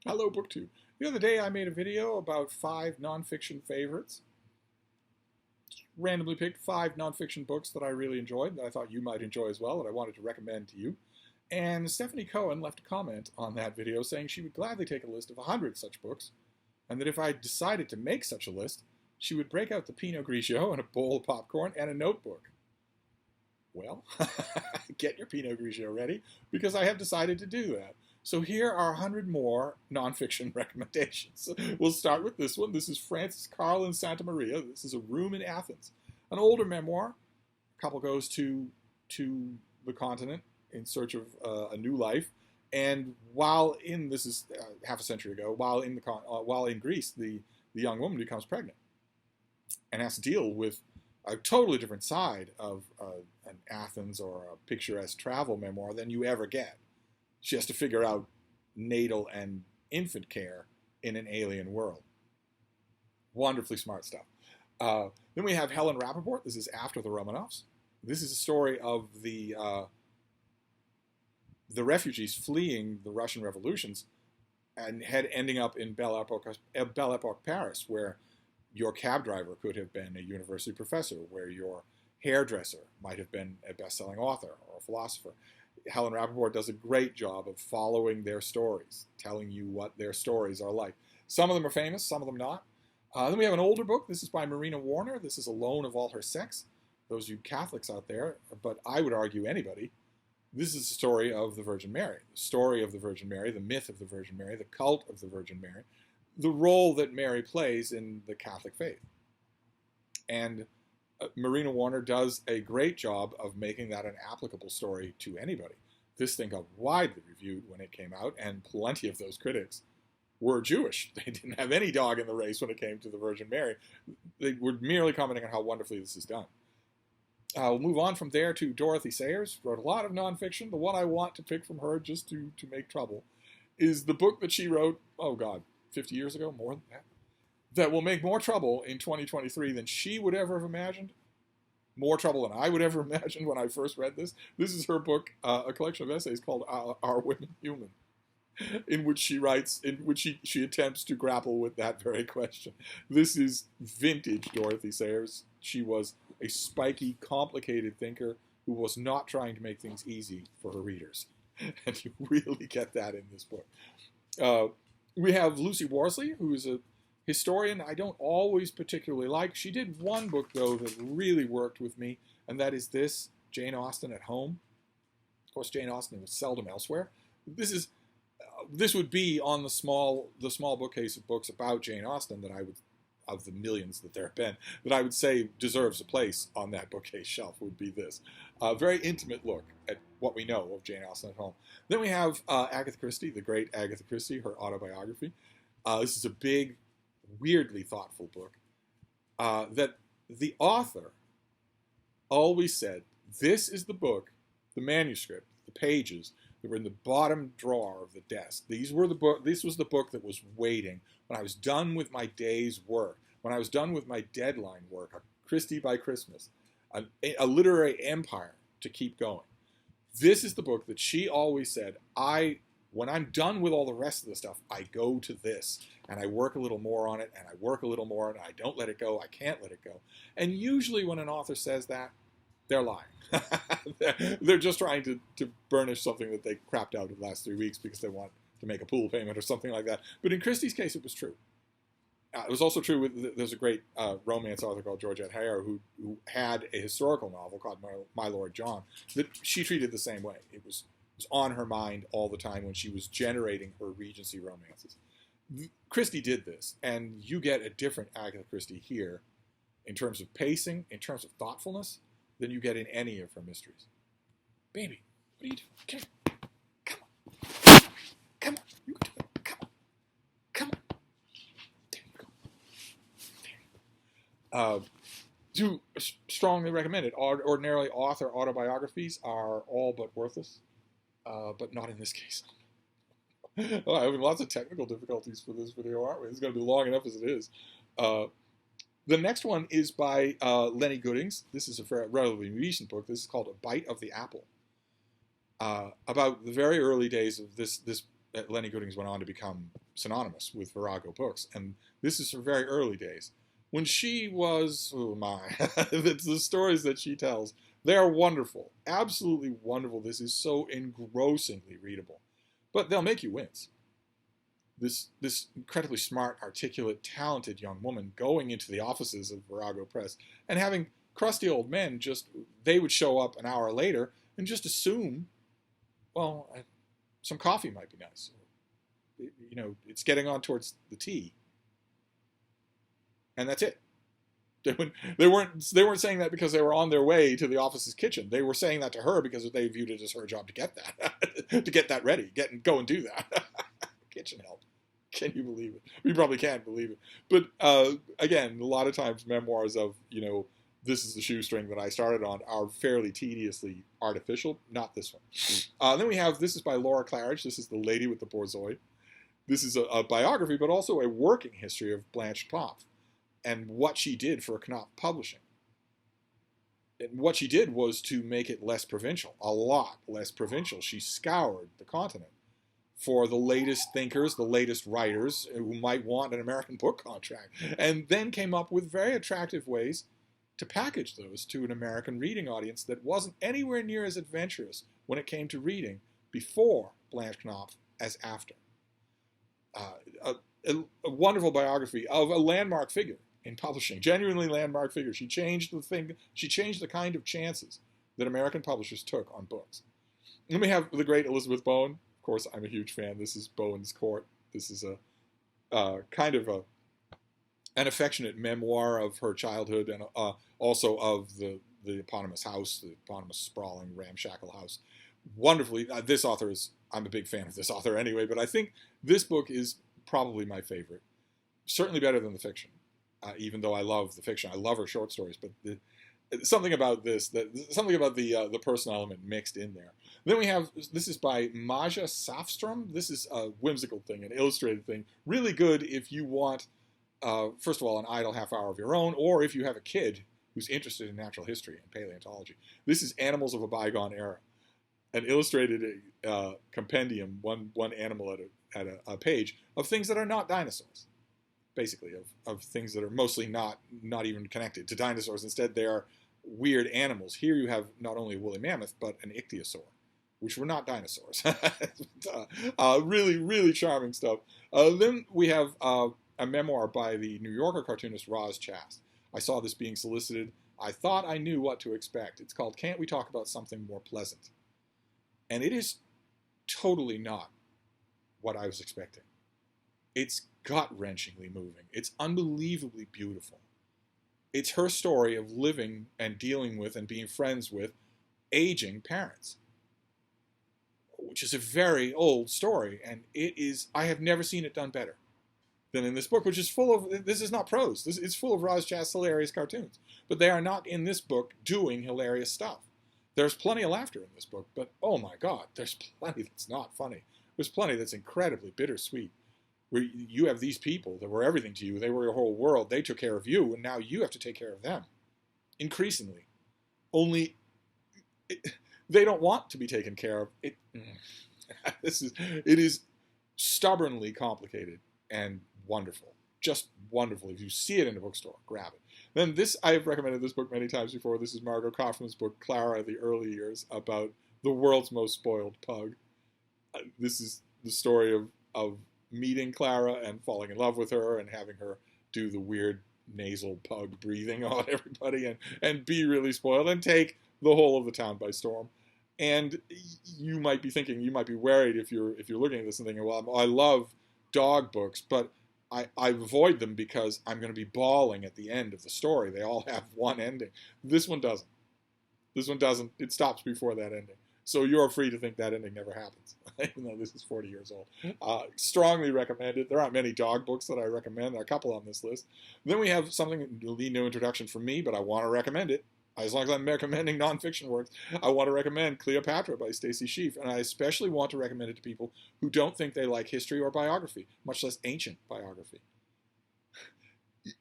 Hello, BookTube. The other day I made a video about 5 nonfiction favorites. Just randomly picked 5 nonfiction books that I really enjoyed, that I thought you might enjoy as well, that I wanted to recommend to you. And Stephanie Cohen left a comment on that video saying she would gladly take a list of 100 such books, and that if I decided to make such a list, she would break out the Pinot Grigio and a bowl of popcorn and a notebook. Well, get your Pinot Grigio ready, because I have decided to do that. So here are 100 more nonfiction recommendations. We'll start with this one. This is Francis Carlin Santa Maria. This is A Room in Athens, an older memoir. A couple goes to the continent in search of a new life, and this is half a century ago, while in Greece, the young woman becomes pregnant and has to deal with a totally different side of an Athens or a picturesque travel memoir than you ever get. She has to figure out natal and infant care in an alien world. Wonderfully smart stuff. Then we have Helen Rappaport. This is After the Romanovs. This is a story of the refugees fleeing the Russian revolutions and ending up in Belle Epoque Paris, where your cab driver could have been a university professor, where your hairdresser might have been a best-selling author or a philosopher. Helen Rappaport does a great job of following their stories, telling you what their stories are like. Some of them are famous, some of them not. Then we have an older book. This is by Marina Warner. This is Alone of All Her Sex. Those of you Catholics out there, but I would argue anybody. This is the story of the Virgin Mary, the story of the Virgin Mary, the myth of the Virgin Mary, the cult of the Virgin Mary, the role that Mary plays in the Catholic faith. And Marina Warner does a great job of making that an applicable story to anybody. This thing got widely reviewed when it came out, and plenty of those critics were Jewish. They didn't have any dog in the race when it came to the Virgin Mary. They were merely commenting on how wonderfully this is done. We'll move on from there to Dorothy Sayers, wrote a lot of nonfiction. The one I want to pick from her just to make trouble is the book that she wrote, 50 years ago, more than that will make more trouble in 2023 than she would ever have imagined. More trouble than I would ever imagine when I first read this. This is her book, a collection of essays called Are Women Human?, in which she writes, in which she attempts to grapple with that very question. This is vintage Dorothy Sayers. She was a spiky, complicated thinker who was not trying to make things easy for her readers. And you really get that in this book. We have Lucy Worsley, who is a historian I don't always particularly like. She did one book, though, that really worked with me, and that is this, Jane Austen at Home. Of course, Jane Austen was seldom elsewhere. This would be on the small bookcase of books about Jane Austen that I would, of the millions that there have been, that I would say deserves a place on that bookcase shelf would be this. A very intimate look at what we know of Jane Austen at Home. Then we have Agatha Christie, the great Agatha Christie, her autobiography. This is a big, weirdly thoughtful book that the author always said, this is the book, the manuscript, the pages that were in the bottom drawer of the desk. This was the book that was waiting when I was done with my day's work, when I was done with my deadline work, a Christie by Christmas, a literary empire to keep going. This is the book that she always said, when I'm done with all the rest of the stuff, I go to this, and I work a little more on it, and I work a little more, and I don't let it go, I can't let it go. And usually when an author says that, they're lying. They're just trying to burnish something that they crapped out in the last 3 weeks because they want to make a pool payment or something like that. But in Christie's case, it was true. It was also true there's a great romance author called Georgette Heyer who had a historical novel called My Lord John that she treated the same way. It was on her mind all the time when she was generating her Regency romances. Christie did this, and you get a different Agatha Christie here in terms of pacing, in terms of thoughtfulness, than you get in any of her mysteries. Baby, what are you doing? Come on. Come on. You can do it. Come on. Come on. There you go. Do strongly recommend it. Ordinarily, author autobiographies are all but worthless, but not in this case. Well, I'm having lots of technical difficulties for this video, aren't we? It's going to be long enough as it is. The next one is by Lenny Goodings. This is a relatively recent book. This is called A Bite of the Apple. About the very early days of this Lenny Goodings went on to become synonymous with Virago Books, and this is her very early days. When she was, oh my, the stories that she tells, they are wonderful, absolutely wonderful. This is so engrossingly readable, but they'll make you wince. This incredibly smart, articulate, talented young woman going into the offices of Virago Press and having crusty old men they would show up an hour later and just assume, well, some coffee might be nice. It's getting on towards the tea. And that's it. They weren't saying that because they were on their way to the office's kitchen. They were saying that to her because they viewed it as her job to get that, to get that ready, go and do that. Kitchen help. Can you believe it? We probably can't believe it. But again, a lot of times memoirs of, this is the shoestring that I started on are fairly tediously artificial. Not this one. Then we have, this is by Laura Claridge. This is The Lady with the Borzoi. This is a biography, but also a working history of Blanche Knopf and what she did for Knopf Publishing. And what she did was to make it less provincial, a lot less provincial. She scoured the continent for the latest thinkers, the latest writers who might want an American book contract, and then came up with very attractive ways to package those to an American reading audience that wasn't anywhere near as adventurous when it came to reading before Blanche Knopf as after. A wonderful biography of a landmark figure in publishing, genuinely landmark figure. She changed the kind of chances that American publishers took on books. And then we have the great Elizabeth Bowen. Of course, I'm a huge fan. This is Bowens Court. This is a kind of an affectionate memoir of her childhood and also of the eponymous house, the eponymous sprawling ramshackle house. Wonderfully, this author I'm a big fan of this author anyway, but I think this book is probably my favorite. Certainly better than the fiction, even though I love the fiction. I love her short stories, but something about the personal element mixed in there. Then we have, this is by Maja Safstrom. This is a whimsical thing, an illustrated thing. Really good if you want, first of all, an idle half hour of your own, or if you have a kid who's interested in natural history and paleontology. This is Animals of a Bygone Era, an illustrated compendium, one animal at a page, of things that are not dinosaurs. Basically, of things that are mostly not even connected to dinosaurs. Instead, they are weird animals. Here you have not only a woolly mammoth, but an ichthyosaur, which were not dinosaurs. Really, really charming stuff. Then we have a memoir by the New Yorker cartoonist Roz Chast. I saw this being solicited. I thought I knew what to expect. It's called Can't We Talk About Something More Pleasant? And it is totally not what I was expecting. It's gut-wrenchingly moving. It's unbelievably beautiful. It's her story of living and dealing with and being friends with aging parents, which is a very old story, and I have never seen it done better than in this book, which is full of, this is not prose, it's full of Roz Chast's hilarious cartoons, but they are not in this book doing hilarious stuff. There's plenty of laughter in this book, but oh my God, there's plenty that's not funny. There's plenty that's incredibly bittersweet, where you have these people that were everything to you, they were your whole world, they took care of you, and now you have to take care of them, increasingly. Only, they don't want to be taken care of. It is stubbornly complicated and wonderful. Just wonderful. If you see it in a bookstore, grab it. Then this, I've recommended this book many times before. This is Margot Kaufman's book, Clara, The Early Years, about the world's most spoiled pug. This is the story of meeting Clara and falling in love with her and having her do the weird nasal pug breathing on everybody and be really spoiled and take the whole of the town by storm. And you might be worried if you're looking at this and thinking, well, I love dog books, but I avoid them because I'm going to be bawling at the end of the story. They all have one ending. This one doesn't. It stops before that ending. So you're free to think that ending never happens, even though this is 40 years old. Strongly recommended. There aren't many dog books that I recommend. There are a couple on this list. Then we have something, it'll be no introduction from me, but I want to recommend it. As long as I'm recommending nonfiction works, I want to recommend Cleopatra by Stacy Schief, and I especially want to recommend it to people who don't think they like history or biography, much less ancient biography.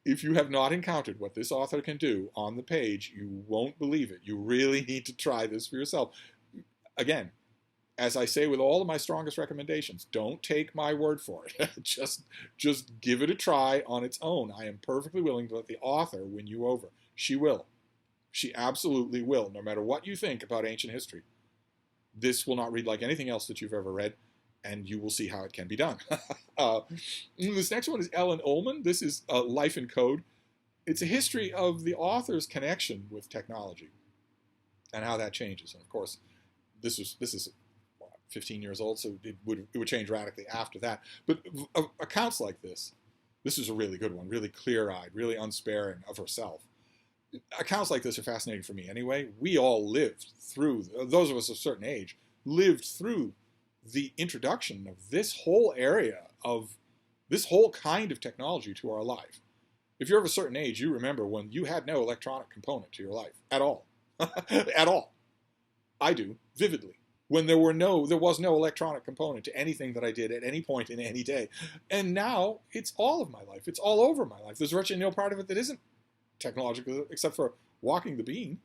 If you have not encountered what this author can do on the page, you won't believe it. You really need to try this for yourself. Again, as I say with all of my strongest recommendations, don't take my word for it. just give it a try on its own. I am perfectly willing to let the author win you over. She will. She absolutely will, no matter what you think about ancient history. This will not read like anything else that you've ever read, and you will see how it can be done. This next one is Ellen Ullman. This is Life in Code. It's a history of the author's connection with technology and how that changes. And of course, this is 15 years old, so it would change radically after that. But accounts like this is a really good one, really clear-eyed, really unsparing of herself. Accounts like this are fascinating for me anyway. We all lived through, those of us of a certain age, lived through the introduction of this whole area of this whole kind of technology to our life. If you're of a certain age, you remember when you had no electronic component to your life at all. At all. I do, vividly. When there was no electronic component to anything that I did at any point in any day. And now it's all of my life. It's all over my life. There's virtually no part of it that isn't technological, except for walking the bean.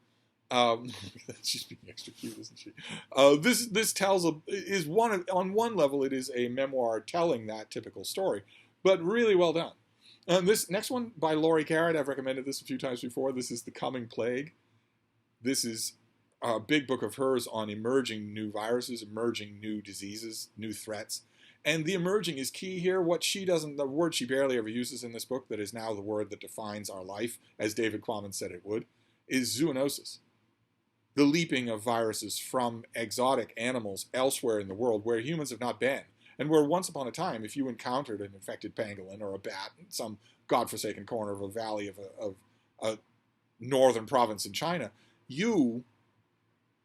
She's being extra cute, isn't she? This on one level, it is a memoir telling that typical story, but really well done. This next one by Laurie Garrett, I've recommended this a few times before. This is The Coming Plague. This is a big book of hers on emerging new viruses, emerging new diseases, new threats. And the emerging is key here. The word she barely ever uses in this book, that is now the word that defines our life, as David Quammen said it would, is zoonosis. The leaping of viruses from exotic animals elsewhere in the world where humans have not been. And where once upon a time, if you encountered an infected pangolin or a bat in some godforsaken corner of a valley of a northern province in China, you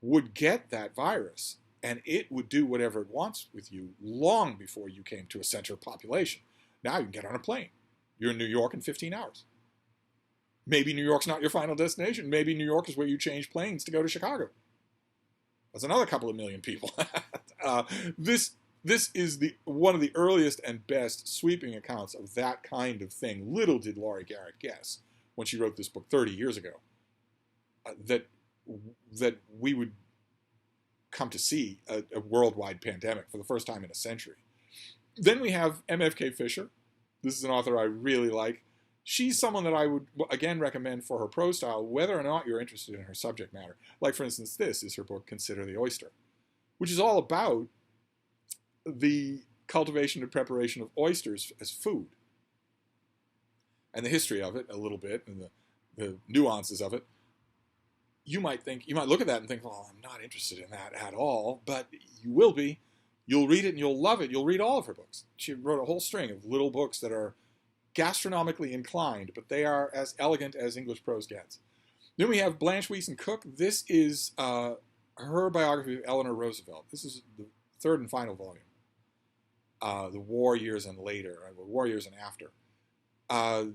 would get that virus, and it would do whatever it wants with you long before you came to a center of population. Now you can get on a plane. You're in New York in 15 hours. Maybe New York's not your final destination. Maybe New York is where you change planes to go to Chicago. That's another couple of million people. This is one of the earliest and best sweeping accounts of that kind of thing. Little did Laurie Garrett guess when she wrote this book 30 years ago that we would come to see a worldwide pandemic for the first time in a century. Then we have M.F.K. Fisher. This is an author I really like. She's someone that I would, again, recommend for her prose style, whether or not you're interested in her subject matter. Like, for instance, this is her book, Consider the Oyster, which is all about the cultivation and preparation of oysters as food. And the history of it a little bit, and the nuances of it. You might look at that and think, well, I'm not interested in that at all, but you will be. You'll read it and you'll love it. You'll read all of her books. She wrote a whole string of little books that are gastronomically inclined, but they are as elegant as English prose gets. Then we have Blanche Wiesen Cook. This is her biography of Eleanor Roosevelt. This is the third and final volume. The War Years and Later, War Years and After.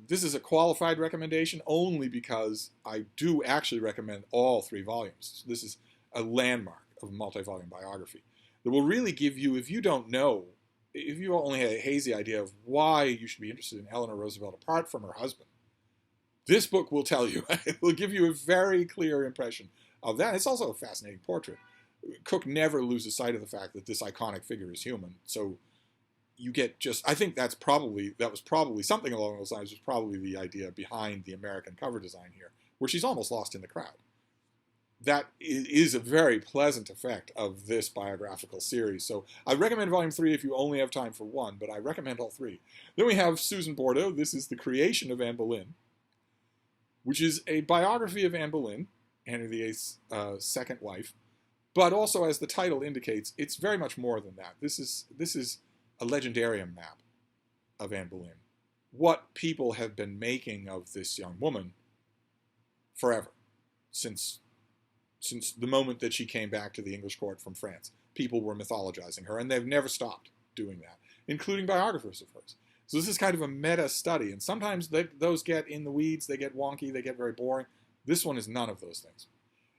This is a qualified recommendation only because I do actually recommend all 3 volumes. This is a landmark of multi-volume biography that will really give you, if you only had a hazy idea of why you should be interested in Eleanor Roosevelt apart from her husband, this book will tell you. It will give you a very clear impression of that. It's also a fascinating portrait. Cook never loses sight of the fact that this iconic figure is human. So you get I think that was probably something along those lines, was probably the idea behind the American cover design here, where she's almost lost in the crowd. That is a very pleasant effect of this biographical series. So I recommend Volume 3 if you only have time for one, but I recommend all 3. Then we have Susan Bordeaux. This is The Creation of Anne Boleyn, which is a biography of Anne Boleyn, Henry VIII's second wife, but also, as the title indicates, it's very much more than that. This is a legendarium map of Anne Boleyn. What people have been making of this young woman forever, since the moment that she came back to the English court from France. People were mythologizing her, and they've never stopped doing that, including biographers of hers. So this is kind of a meta study, and sometimes those get in the weeds, they get wonky, they get very boring. This one is none of those things.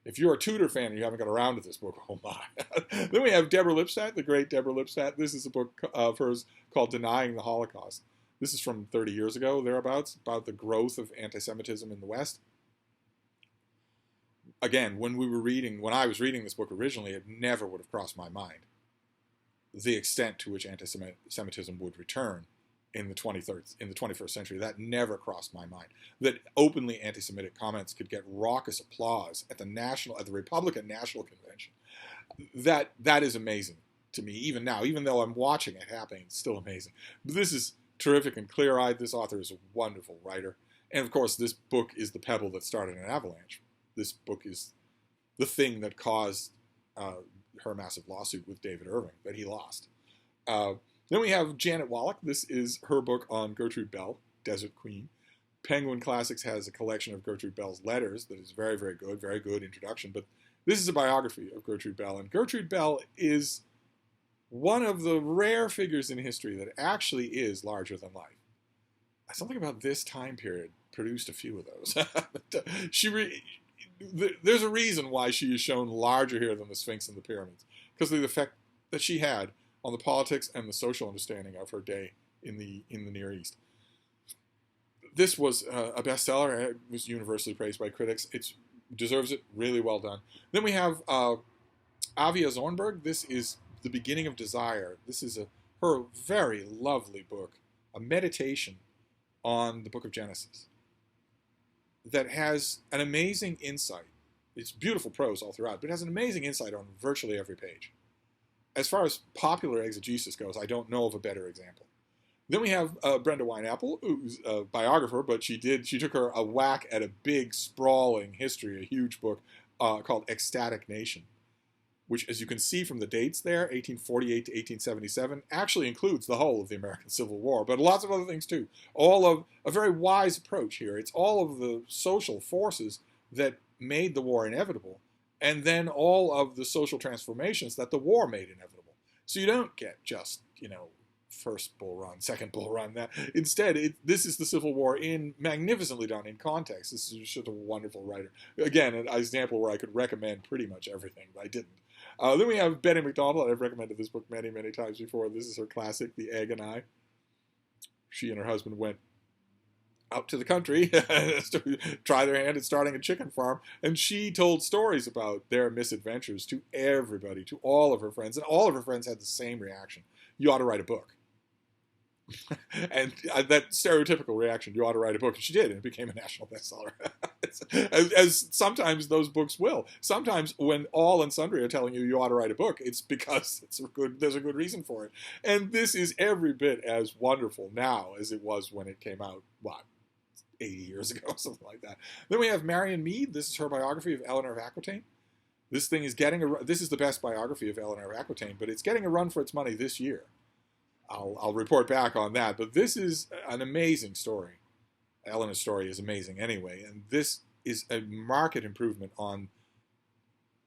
If you're a Tudor fan and you haven't got around to this book, oh my. Then we have Deborah Lipstadt, the great Deborah Lipstadt. This is a book of hers called Denying the Holocaust. This is from 30 years ago, thereabouts, about the growth of anti-Semitism in the West. Again, when I was reading this book originally, it never would have crossed my mind the extent to which anti-Semitism would return in the 21st century. That never crossed my mind. That openly anti-Semitic comments could get raucous applause at the Republican National Convention. That is amazing to me, even now, even though I'm watching it happening. It's still amazing. But this is terrific and clear-eyed. This author is a wonderful writer. And of course, this book is the pebble that started an avalanche. This book is the thing that caused her massive lawsuit with David Irving that he lost. Then we have Janet Wallach. This is her book on Gertrude Bell, Desert Queen. Penguin Classics has a collection of Gertrude Bell's letters that is very, very good introduction. But this is a biography of Gertrude Bell. And Gertrude Bell is one of the rare figures in history that actually is larger than life. Something about this time period produced a few of those. There's a reason why she is shown larger here than the Sphinx and the pyramids, because of the effect that she had on the politics and the social understanding of her day in the Near East. This was a bestseller. It was universally praised by critics. It deserves it. Really well done. Then we have Avia Zornberg. This is The Beginning of Desire. This is her very lovely book, a meditation on the book of Genesis that has an amazing insight. It's beautiful prose all throughout, but it has an amazing insight on virtually every page. As far as popular exegesis goes, I don't know of a better example. Then we have Brenda Wineapple, who's a biographer, but she took her a whack at a big, sprawling history, a huge book called Ecstatic Nation, which, as you can see from the dates there, 1848 to 1877, actually includes the whole of the American Civil War, but lots of other things too. All of a very wise approach here. It's all of the social forces that made the war inevitable, and then all of the social transformations that the war made inevitable. So you don't get just, first Bull Run, second Bull Run. That instead, this is the Civil War magnificently done in context. This is just a wonderful writer. Again, an example where I could recommend pretty much everything, but I didn't. Then we have Betty MacDonald. I've recommended this book many, many times before. This is her classic, The Egg and I. She and her husband went out to the country to try their hand at starting a chicken farm, and she told stories about their misadventures to everybody, to all of her friends, and all of her friends had the same reaction. You ought to write a book. And that stereotypical reaction, you ought to write a book, and she did, and it became a national bestseller. as sometimes those books will. Sometimes when all and sundry are telling you ought to write a book, it's because there's a good reason for it. And this is every bit as wonderful now as it was when it came out, 80 years ago, something like that. Then we have Marion Mead. This is her biography of Eleanor of Aquitaine. This thing is this is the best biography of Eleanor of Aquitaine, but it's getting a run for its money this year. I'll report back on that, but this is an amazing story. Eleanor's story is amazing anyway, and this is a marked improvement on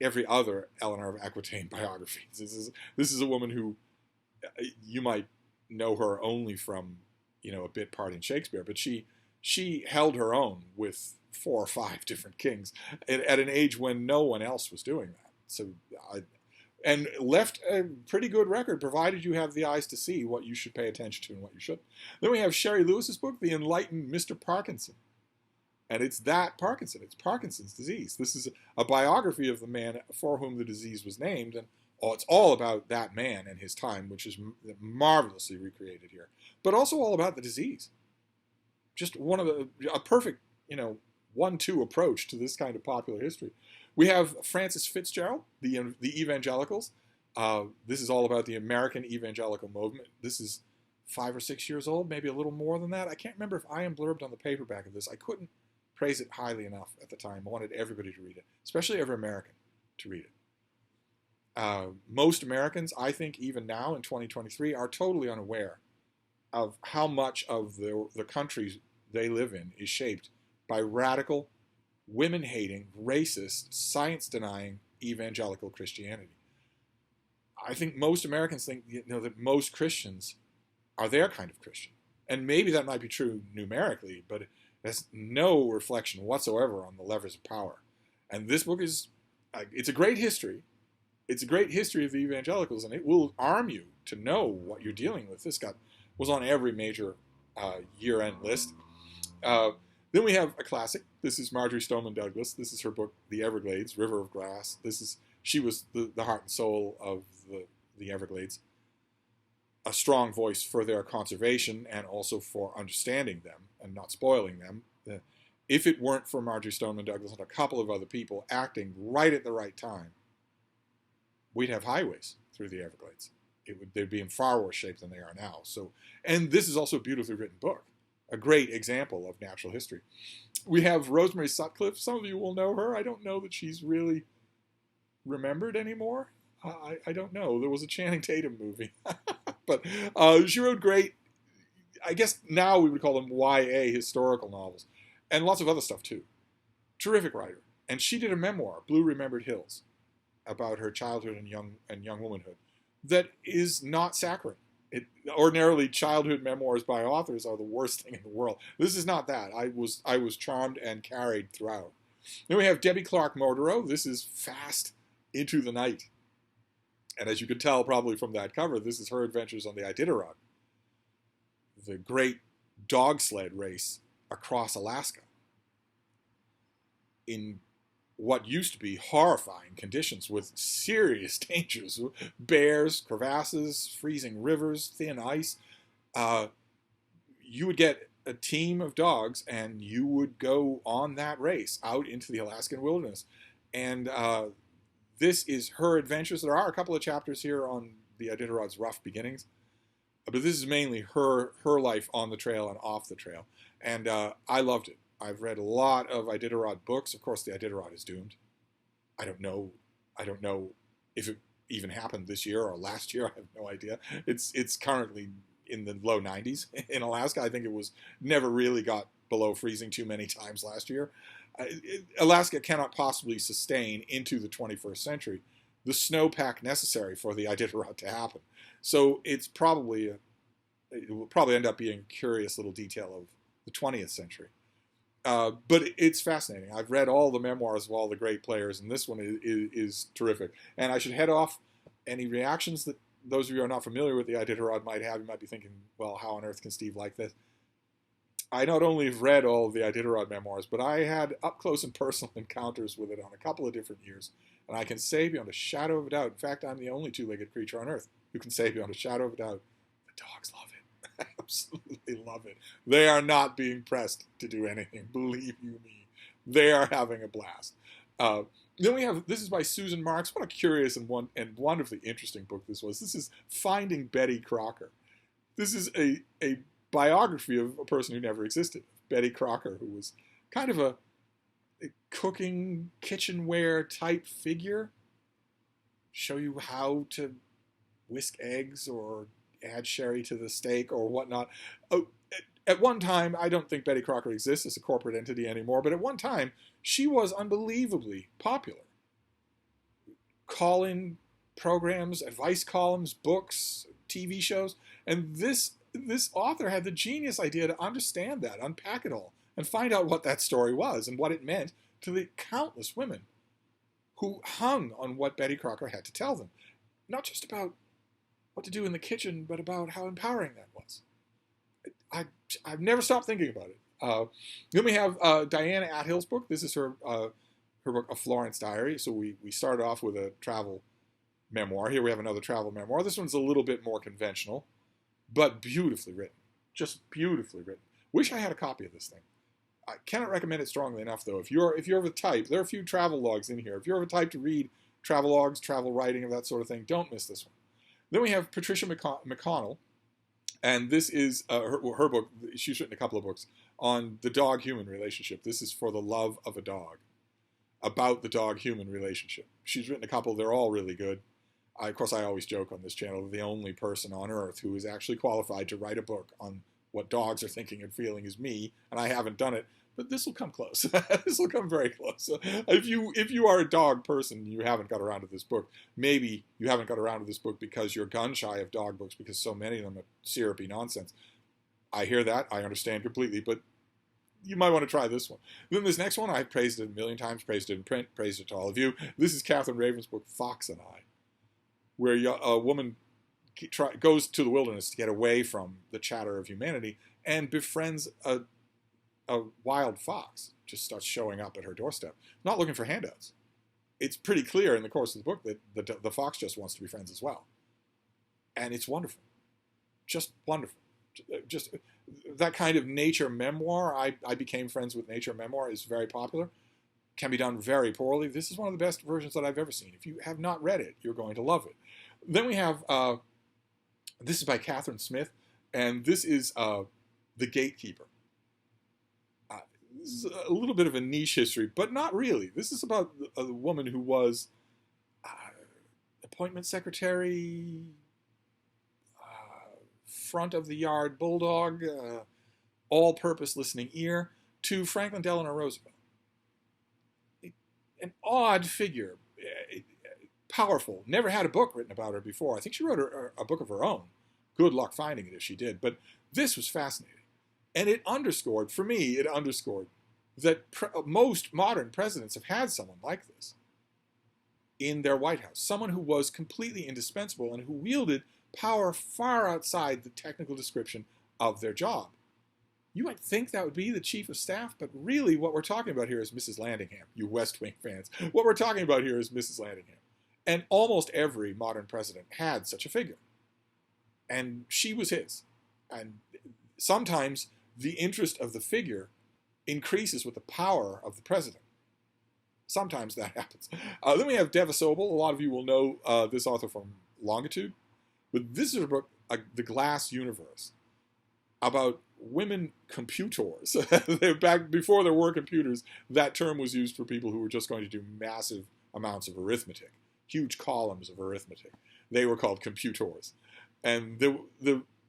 every other Eleanor of Aquitaine biography. This is a woman who you might know her only from a bit part in Shakespeare, but she held her own with 4 or 5 different kings at an age when no one else was doing that. So, and left a pretty good record, provided you have the eyes to see what you should pay attention to and what you shouldn't. Then we have Sherry Lewis's book, The Enlightened Mr. Parkinson. And it's Parkinson. It's Parkinson's disease. This is a biography of the man for whom the disease was named, and it's all about that man and his time, which is marvelously recreated here. But also all about the disease. Just a perfect, 1-2 approach to this kind of popular history. We have Francis Fitzgerald, the Evangelicals. This is all about the American evangelical movement. This is 5 or 6 years old, maybe a little more than that. I can't remember if I am blurbed on the paperback of this. I couldn't praise it highly enough at the time. I wanted everybody to read it, especially every American to read it. Most Americans, I think, even now in 2023, are totally unaware of how much of the countries they live in is shaped by radical, women-hating, racist, science-denying evangelical Christianity. I think most Americans think that most Christians are their kind of Christian. And maybe that might be true numerically, but there's no reflection whatsoever on the levers of power. And this book it's a great history. It's a great history of the evangelicals, and it will arm you to know what you're dealing with. This was on every major year-end list. Then we have a classic. This is Marjorie Stoneman Douglas. This is her book, The Everglades, River of Glass. She was the heart and soul of the Everglades. a strong voice for their conservation and also for understanding them and not spoiling them. If it weren't for Marjorie Stoneman Douglas and a couple of other people acting right at the right time, we'd have highways through the Everglades. They'd be in far worse shape than they are now. So, and this is also a beautifully written book, a great example of natural history. We have Rosemary Sutcliffe. Some of you will know her. I don't know that she's really remembered anymore. I don't know. There was a Channing Tatum movie. But she wrote great, I guess now we would call them YA historical novels, and lots of other stuff too. Terrific writer. And she did a memoir, Blue Remembered Hills, about her childhood and young womanhood, that is not saccharine. Ordinarily, childhood memoirs by authors are the worst thing in the world. This is not that. I was charmed and carried throughout. Then we have Debbie Clark Modero. This is fast into the night. And as you can tell probably from that cover, this is her adventures on the Iditarod, the great dog sled race across Alaska in what used to be horrifying conditions with serious dangers, bears, crevasses, freezing rivers, thin ice. You would get a team of dogs and you would go on that race out into the Alaskan wilderness. And this is her adventures. There are a couple of chapters here on the Iditarod's rough beginnings, but this is mainly her life on the trail and off the trail. And I loved it. I've read a lot of Iditarod books. Of course, the Iditarod is doomed. I don't know if it even happened this year or last year. I have no idea. It's currently in the low 90s in Alaska. I think it was never really got below freezing too many times last year. Alaska cannot possibly sustain into the 21st century the snowpack necessary for the Iditarod to happen. So it will probably end up being a curious little detail of the 20th century. But it's fascinating. I've read all the memoirs of all the great players, and this one is terrific. And I should head off any reactions that those of you who are not familiar with the Iditarod might have. You might be thinking, well, how on earth can Steve like this? I not only have read all of the Iditarod memoirs, but I had up-close and personal encounters with it on a couple of different years. And I can say beyond a shadow of a doubt, in fact, I'm the only two-legged creature on earth who can say beyond a shadow of a doubt, the dogs love it. Absolutely love it. They are not being pressed to do anything, believe you me. They are having a blast. Then we have, this is by Susan Marks. What a curious and wonderfully interesting book this was. This is Finding Betty Crocker. This is a biography of a person who never existed, Betty Crocker, who was kind of a cooking, kitchenware type figure. Show you how to whisk eggs or add sherry to the steak or whatnot. Oh, at one time, I don't think Betty Crocker exists as a corporate entity anymore, but at one time, she was unbelievably popular. Call-in programs, advice columns, books, TV shows, and this author had the genius idea to understand that, unpack it all, and find out what that story was and what it meant to the countless women who hung on what Betty Crocker had to tell them. Not just about what to do in the kitchen, but about how empowering that was. I've never stopped thinking about it. Then we have Diana Attill's book. This is her book, A Florence Diary. So we started off with a travel memoir. Here we have another travel memoir. This one's a little bit more conventional, but beautifully written. Just beautifully written. Wish I had a copy of this thing. I cannot recommend it strongly enough, though. If you're of the type, there are a few travel logs in here. If you're of a type to read travel logs, travel writing, of that sort of thing, don't miss this one. Then we have Patricia McConnell, and this is her book. She's written a couple of books on the dog-human relationship. This is For the Love of a Dog, about the dog-human relationship. She's written a couple. They're all really good. Of course, I always joke on this channel, the only person on earth who is actually qualified to write a book on what dogs are thinking and feeling is me, and I haven't done it, but this will come close. This will come very close. If you are a dog person, you haven't got around to this book. Maybe you haven't got around to this book because you're gun-shy of dog books, because so many of them are syrupy nonsense. I hear that. I understand completely, but you might want to try this one. Then this next one, I've praised it a million times, praised it in print, praised it to all of you. This is Catherine Raven's book, Fox and I, where a woman goes to the wilderness to get away from the chatter of humanity and befriends a wild fox. Just starts showing up at her doorstep, not looking for handouts. It's pretty clear in the course of the book that the fox just wants to be friends as well. And it's wonderful. just wonderful. Just that kind of nature memoir. I became friends with nature memoir is very popular. Can be done very poorly. This is one of the best versions that I've ever seen. If you have not read it, you're going to love it. Then we have, this is by Catherine Smith, and this is The Gatekeeper. This is a little bit of a niche history, but not really. This is about a woman who was appointment secretary, front of the yard bulldog, all-purpose listening ear to Franklin Delano Roosevelt. An odd figure, powerful. Never had a book written about her before. I think she wrote a book of her own. Good luck finding it if she did. But this was fascinating. And it underscored, for me, that most modern presidents have had someone like this in their White House. Someone who was completely indispensable and who wielded power far outside the technical description of their job. You might think that would be the chief of staff, but really what we're talking about here is Mrs. Landingham, you West Wing fans. What we're talking about here is Mrs. Landingham. And almost every modern president had such a figure. And she was his. And sometimes the interest of the figure increases with the power of the president. Sometimes that happens. Then we have Devis Sobel. A lot of you will know this author from Longitude. But this is a book, The Glass Universe, about women computers. Back before there were computers, that term was used for people who were just going to do massive amounts of arithmetic, huge columns of arithmetic. They were called computers. And this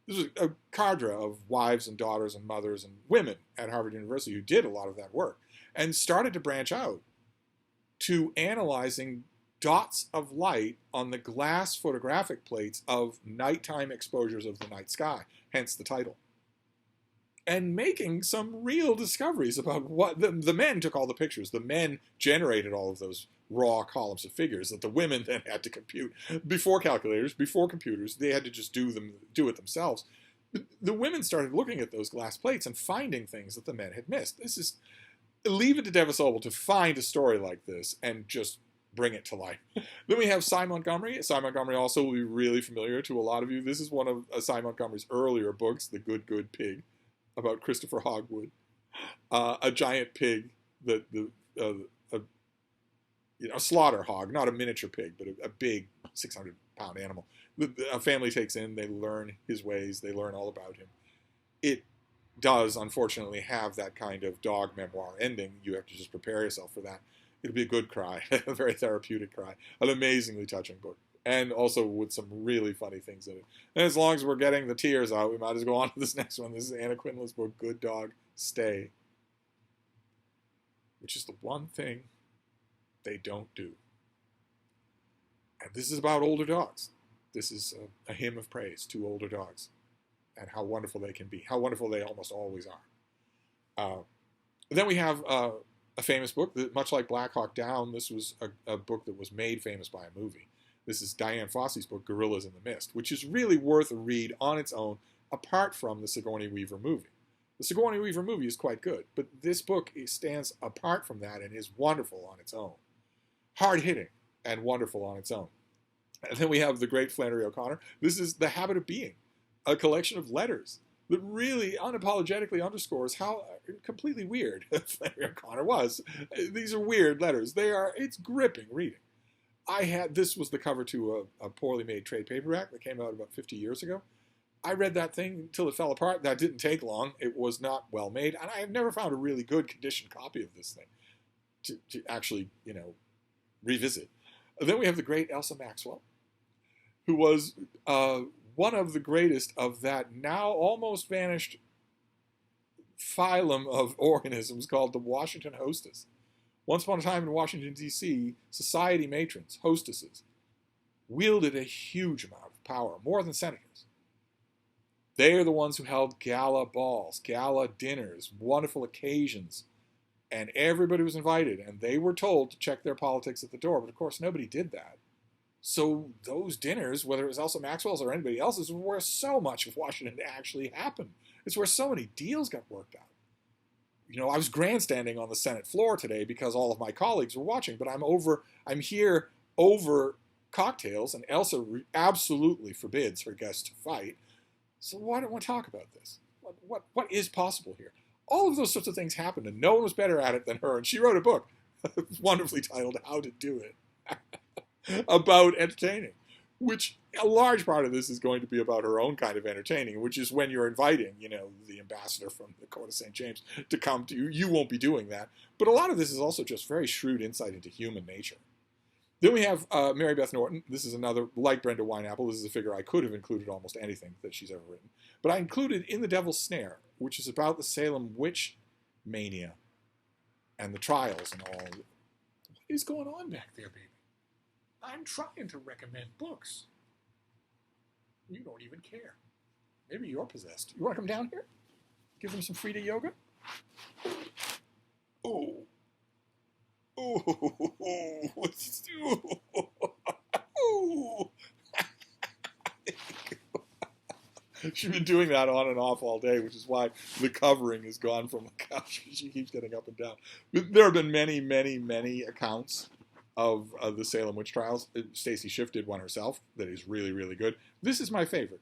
was a cadre of wives and daughters and mothers and women at Harvard University who did a lot of that work and started to branch out to analyzing dots of light on the glass photographic plates of nighttime exposures of the night sky, hence the title. And making some real discoveries about what the men took all the pictures. The men generated all of those raw columns of figures that the women then had to compute. Before calculators, before computers, they had to just do it themselves. The women started looking at those glass plates and finding things that the men had missed. Leave it to Devis Sobel to find a story like this and just bring it to life. Then we have Cy Montgomery. Cy Montgomery also will be really familiar to a lot of you. This is one of Cy Montgomery's earlier books, The Good, Good Pig, about Christopher Hogwood, a giant pig that a slaughter hog, not a miniature pig, but a big 600-pound animal. A family takes in, they learn his ways, they learn all about him. It does, unfortunately, have that kind of dog memoir ending. You have to just prepare yourself for that. It'll be a good cry, a very therapeutic cry, an amazingly touching book, and also with some really funny things in it. And as long as we're getting the tears out, we might as well go on to this next one. This is Anna Quindlen's book, Good Dog, Stay, which is the one thing they don't do. And this is about older dogs. This is a hymn of praise to older dogs and how wonderful they can be, how wonderful they almost always are. Then we have a famous book, that, much like Black Hawk Down, this was a book that was made famous by a movie. This is Diane Fossey's book, Gorillas in the Mist, which is really worth a read on its own, apart from the Sigourney Weaver movie. The Sigourney Weaver movie is quite good, but this book stands apart from that and is wonderful on its own. Hard-hitting and wonderful on its own. And then we have the great Flannery O'Connor. This is The Habit of Being, a collection of letters that really unapologetically underscores how completely weird Flannery O'Connor was. These are weird letters. It's gripping reading. This was the cover to a poorly made trade paperback that came out about 50 years ago. I read that thing until it fell apart. That didn't take long. It was not well made. And I have never found a really good condition copy of this thing to actually, revisit. Then we have the great Elsa Maxwell, who was one of the greatest of that now almost vanished phylum of organisms called the Washington Hostess. Once upon a time in Washington, D.C., society matrons, hostesses, wielded a huge amount of power, more than senators. They are the ones who held gala balls, gala dinners, wonderful occasions, and everybody was invited, and they were told to check their politics at the door, but of course nobody did that. So those dinners, whether it was Elsa Maxwell's or anybody else's, were where so much of Washington actually happened. It's where so many deals got worked out. I was grandstanding on the Senate floor today because all of my colleagues were watching, but I'm here over cocktails, and Elsa absolutely forbids her guests to fight. So why don't we talk about this? What is possible here? All of those sorts of things happened, and no one was better at it than her. And she wrote a book, wonderfully titled "How to Do It," about entertaining. Which a large part of this is going to be about her own kind of entertaining, which is when you're inviting, the ambassador from the court of St. James to come to you. You won't be doing that. But a lot of this is also just very shrewd insight into human nature. Then we have Mary Beth Norton. This is another, like Brenda Wineapple, this is a figure I could have included almost anything that she's ever written. But I included in The Devil's Snare, which is about the Salem witch mania and the trials and all. What is going on back there, baby? I'm trying to recommend books. You don't even care. Maybe you're possessed. You want to come down here? Give them some Frida yoga? Oh. Oh. What's oh. She's been doing that on and off all day, which is why the covering is gone from the couch. She keeps getting up and down. There have been many, many, many accounts of the Salem witch trials. Stacy Schiff did one herself that is really, really good. This is my favorite.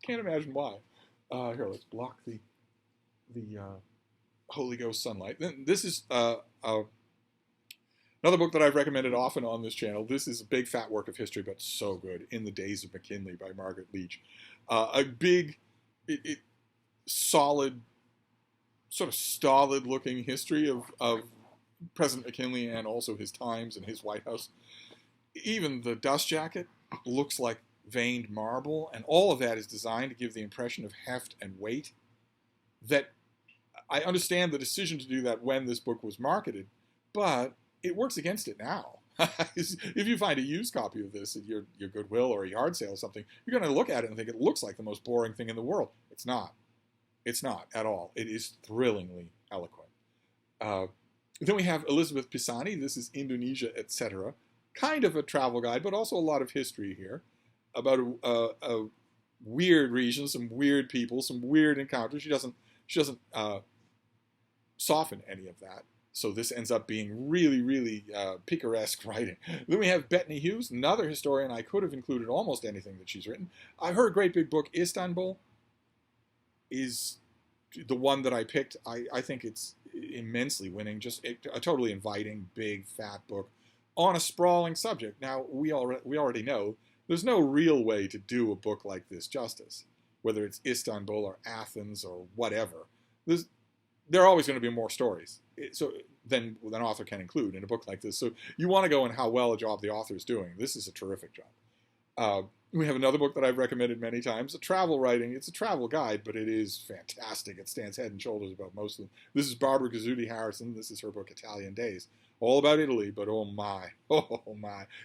Can't imagine why. Here, let's block the Holy Ghost sunlight. This is another book that I've recommended often on this channel. This is a big fat work of history, but so good. In the Days of McKinley by Margaret Leach. A big, solid, sort of stolid-looking history of President McKinley and also his times and his White House. Even the dust jacket looks like veined marble, and all of that is designed to give the impression of heft and weight. That I understand the decision to do that when this book was marketed, but it works against it now. If you find a used copy of this at your Goodwill or a yard sale or something, you're going to look at it and think it looks like the most boring thing in the world. It's not. It's not at all. It is thrillingly eloquent. Then we have Elizabeth Pisani. This is Indonesia Etc. Kind of a travel guide, but also a lot of history here about a weird region, some weird people, some weird encounters. She doesn't soften any of that. So this ends up being really, really picaresque writing. Then we have Bettany Hughes, another historian. I could have included almost anything that she's written. Her great big book, Istanbul, is the one that I picked. I think it's immensely winning. Just a totally inviting, big, fat book on a sprawling subject. Now, we already know there's no real way to do a book like this justice, whether it's Istanbul or Athens or whatever. There are always going to be more stories than an author can include in a book like this. So you want to go in how well a job the author is doing. This is a terrific job. We have another book that I've recommended many times, a travel writing. It's a travel guide, but it is fantastic. It stands head and shoulders above most of them. This is Barbara Gazzuti Harrison. This is her book, Italian Days. All about Italy, but oh my.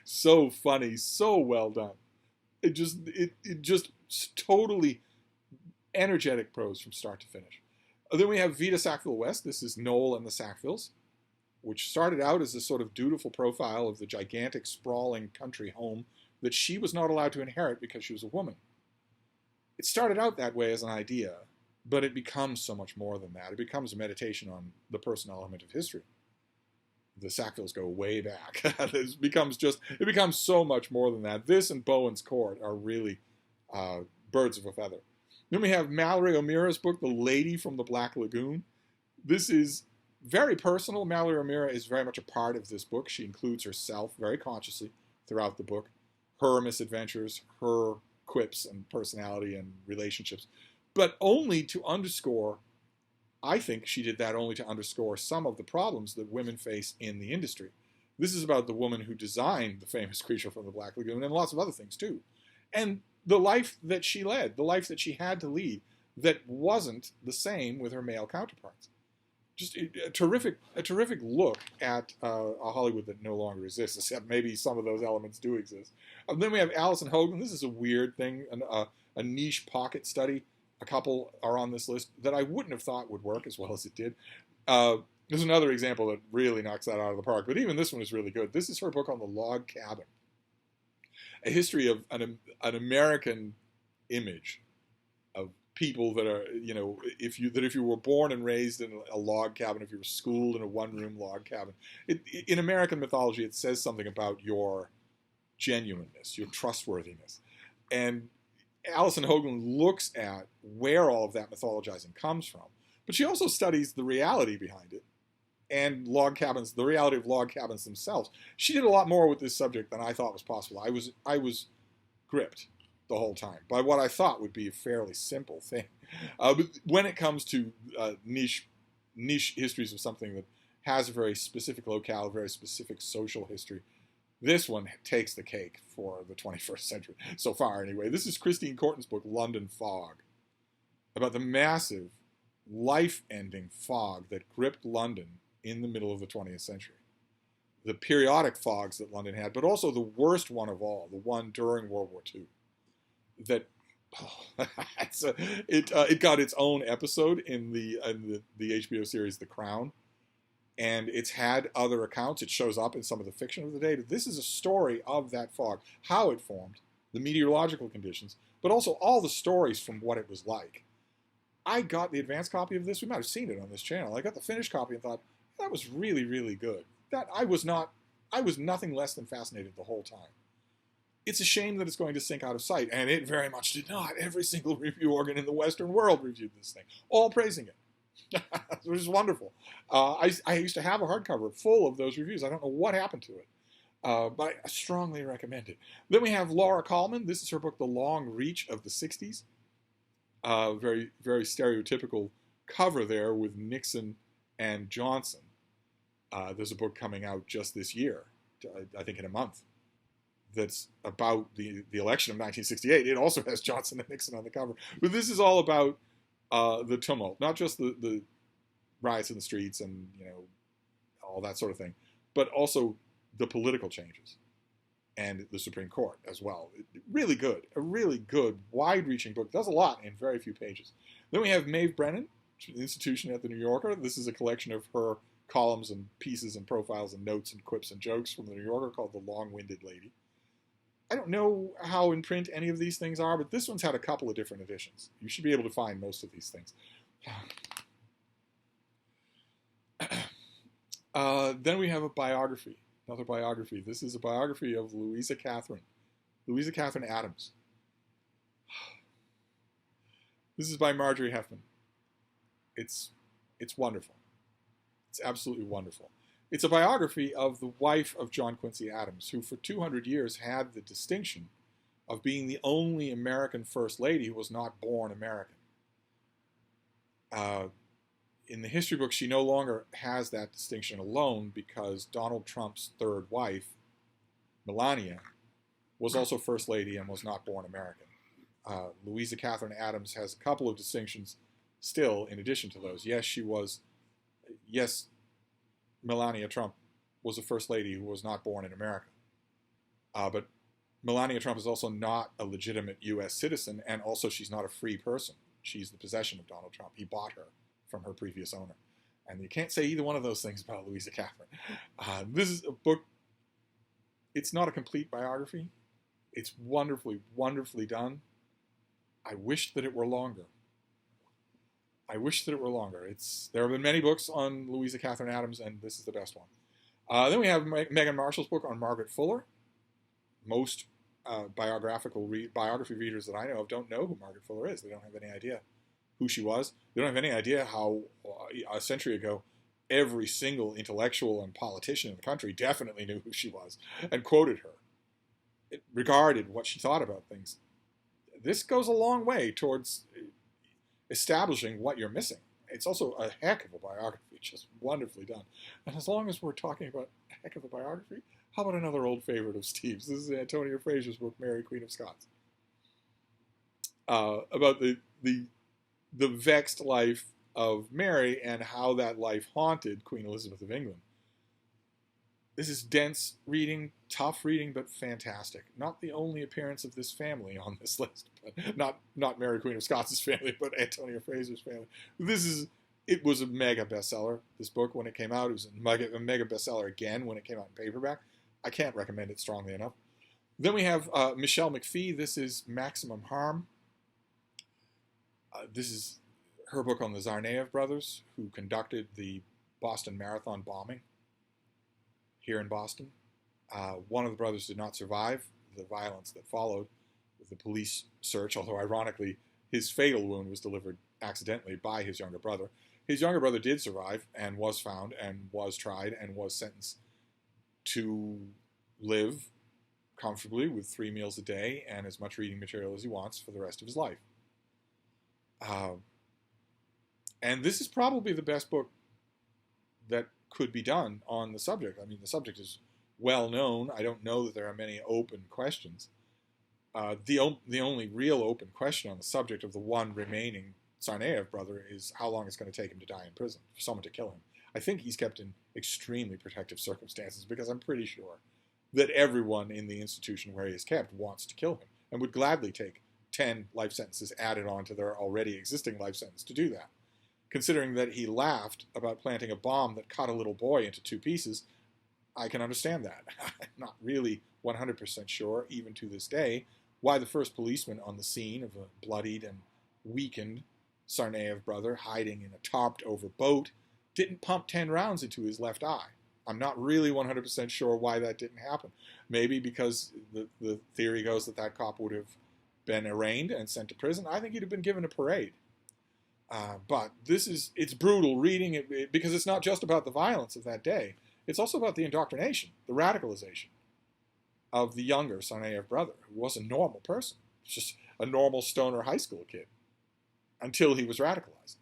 So funny, so well done. It just totally energetic prose from start to finish. Then we have Vita Sackville West. This is Noel and the Sackvilles, which started out as a sort of dutiful profile of the gigantic, sprawling country home that she was not allowed to inherit because she was a woman. It started out that way as an idea, but it becomes so much more than that. It becomes a meditation on the personal element of history. The Sackvilles go way back. It becomes so much more than that. This and Bowens Court are really birds of a feather. Then we have Mallory Romero's book, The Lady from the Black Lagoon. This is very personal. Mallory Romero is very much a part of this book. She includes herself very consciously throughout the book. Her misadventures, her quips and personality and relationships. But only to underscore, I think she did that only to underscore some of the problems that women face in the industry. This is about the woman who designed the famous Creature from the Black Lagoon and lots of other things too. And the life that she led, the life that she had to lead, that wasn't the same with her male counterparts. Just a terrific look at a Hollywood that no longer exists, except maybe some of those elements do exist. And then we have Allison Hogan. This is a weird thing, a niche pocket study. A couple are on this list that I wouldn't have thought would work as well as it did. There's another example that really knocks that out of the park, but even this one is really good. This is her book on the log cabin. A history of an American image of people that are, if you were born and raised in a log cabin, if you were schooled in a one-room log cabin, in American mythology, it says something about your genuineness, your trustworthiness. And Allison Hogan looks at where all of that mythologizing comes from, but she also studies the reality behind it and log cabins, the reality of log cabins themselves. She did a lot more with this subject than I thought was possible. I was gripped the whole time by what I thought would be a fairly simple thing. But when it comes to niche histories of something that has a very specific locale, a very specific social history, this one takes the cake for the 21st century, so far anyway. This is Christine Corton's book, London Fog, about the massive, life-ending fog that gripped London in the middle of the 20th century. The periodic fogs that London had, but also the worst one of all, the one during World War II. That it got its own episode in the HBO series The Crown, and it's had other accounts. It shows up in some of the fiction of the day. This is a story of that fog, how it formed, the meteorological conditions, but also all the stories from what it was like. I got the advanced copy of this. We might have seen it on this channel. I got the finished copy and thought, that was really, really good. That I was nothing less than fascinated the whole time. It's a shame that it's going to sink out of sight, and it very much did not. Every single review organ in the Western world reviewed this thing, all praising it, which is wonderful. I used to have a hardcover full of those reviews. I don't know what happened to it, but I strongly recommend it. Then we have Laura Coleman. This is her book, The Long Reach of the 60s. Very, very stereotypical cover there with Nixon and Johnson. There's a book coming out just this year, I think in a month, that's about the election of 1968. It also has Johnson and Nixon on the cover. But this is all about the tumult, not just the riots in the streets and, all that sort of thing, but also the political changes and the Supreme Court as well. Really good, a really good, wide-reaching book. Does a lot in very few pages. Then we have Maeve Brennan, Institution at the New Yorker. This is a collection of her columns and pieces and profiles and notes and quips and jokes from the New Yorker called The Longwinded Lady. I don't know how in print any of these things are, but this one's had a couple of different editions. You should be able to find most of these things. Then we have a biography, another biography. This is a biography of Louisa Catherine Adams. This is by Marjorie Heffman. It's wonderful. It's absolutely wonderful. It's a biography of the wife of John Quincy Adams, who for 200 years had the distinction of being the only American First Lady who was not born American. In the history book, she no longer has that distinction alone because Donald Trump's third wife, Melania, was also First Lady and was not born American. Louisa Catherine Adams has a couple of distinctions still in addition to those. Yes, Melania Trump was a First Lady who was not born in America. But Melania Trump is also not a legitimate U.S. citizen, and also she's not a free person. She's the possession of Donald Trump. He bought her from her previous owner. And you can't say either one of those things about Louisa Catherine. This is a book, it's not a complete biography. It's wonderfully, wonderfully done. I wish that it were longer. There have been many books on Louisa Catherine Adams, and this is the best one. Then we have Megan Marshall's book on Margaret Fuller. Most biography readers that I know of don't know who Margaret Fuller is. They don't have any idea who she was. They don't have any idea how a century ago every single intellectual and politician in the country definitely knew who she was and quoted her. It regarded what she thought about things. This goes a long way towards establishing what you're missing. It's also a heck of a biography, just wonderfully done. And as long as we're talking about a heck of a biography, how about another old favorite of Steve's? This is Antonia Fraser's book, Mary, Queen of Scots, about the vexed life of Mary and how that life haunted Queen Elizabeth of England. This is dense reading, tough reading, but fantastic. Not the only appearance of this family on this list, but not Mary Queen of Scots' family, but Antonia Fraser's family. It was a mega bestseller, this book, when it came out. It was a mega bestseller again when it came out in paperback. I can't recommend it strongly enough. Then we have Michelle McPhee. This is Maximum Harm. This is her book on the Tsarnaev brothers, who conducted the Boston Marathon bombing here in Boston. One of the brothers did not survive the violence that followed. the police search, although ironically his fatal wound was delivered accidentally by his younger brother. His younger brother did survive and was found and was tried and was sentenced to live comfortably with 3 meals a day and as much reading material as he wants for the rest of his life. And this is probably the best book that could be done on the subject. I mean, the subject is well known. I don't know that there are many open questions. The only real open question on the subject of the one remaining Tsarnaev brother is how long it's going to take him to die in prison, for someone to kill him. I think he's kept in extremely protective circumstances because I'm pretty sure that everyone in the institution where he is kept wants to kill him and would gladly take 10 life sentences added on to their already existing life sentence to do that. Considering that he laughed about planting a bomb that cut a little boy into 2 pieces, I can understand that. I'm not really 100% sure, even to this day, why the first policeman on the scene of a bloodied and weakened Tsarnaev brother hiding in a topped-over boat didn't pump 10 rounds into his left eye. I'm not really 100% sure why that didn't happen. Maybe because the theory goes that that cop would have been arraigned and sent to prison. I think he'd have been given a parade. But it's brutal reading it because it's not just about the violence of that day. It's also about the indoctrination, the radicalization of the younger Tsarnaev brother, who was a normal person, just a normal stoner high school kid, until he was radicalized.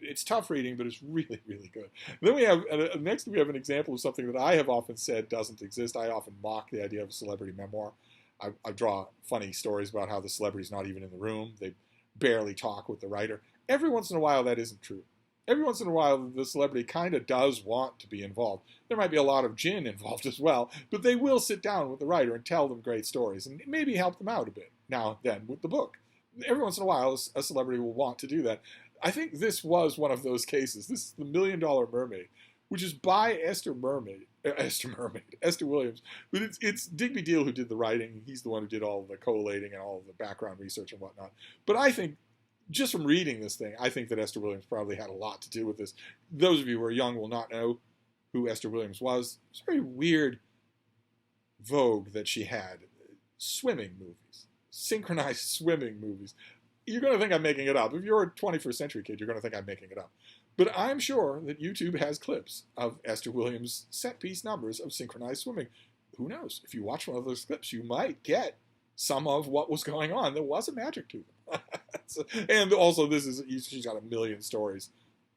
It's tough reading, but it's really, really good. Then we have, next we have an example of something that I have often said doesn't exist. I often mock the idea of a celebrity memoir. I draw funny stories about how the celebrity's not even in the room. They barely talk with the writer. Every once in a while, that isn't true. Every once in a while, the celebrity kind of does want to be involved. There might be a lot of gin involved as well, but they will sit down with the writer and tell them great stories and maybe help them out a bit now and then with the book. Every once in a while, a celebrity will want to do that. I think this was one of those cases. This is The $1 Million Mermaid, which is by Esther Williams. But it's Digby Deal who did the writing. He's the one who did all the collating and all of the background research and whatnot. But I think, just from reading this thing, I think that Esther Williams probably had a lot to do with this. Those of you who are young will not know who Esther Williams was. It's a very weird vogue that she had. Swimming movies. Synchronized swimming movies. You're going to think I'm making it up. If you're a 21st century kid, you're going to think I'm making it up. But I'm sure that YouTube has clips of Esther Williams' set-piece numbers of synchronized swimming. Who knows? If you watch one of those clips, you might get some of what was going on. There was a magic to them. And also, she's got a million stories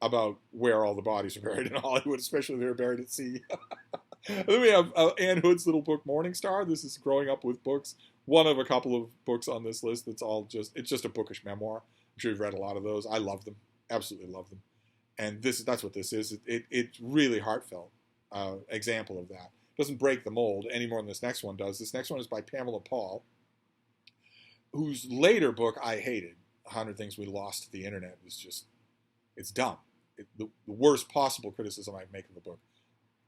about where all the bodies are buried in Hollywood, especially they're buried at sea. Then we have Anne Hood's little book, Morning Star. This is growing up with books. One of a couple of books on this list that's it's just a bookish memoir. I'm sure you've read a lot of those. I love them. Absolutely love them. And that's what this is. It's really heartfelt example of that. It doesn't break the mold any more than this next one does. This next one is by Pamela Paul, whose later book I hated. 100 Things We Lost to the Internet it's dumb. The worst possible criticism I make of the book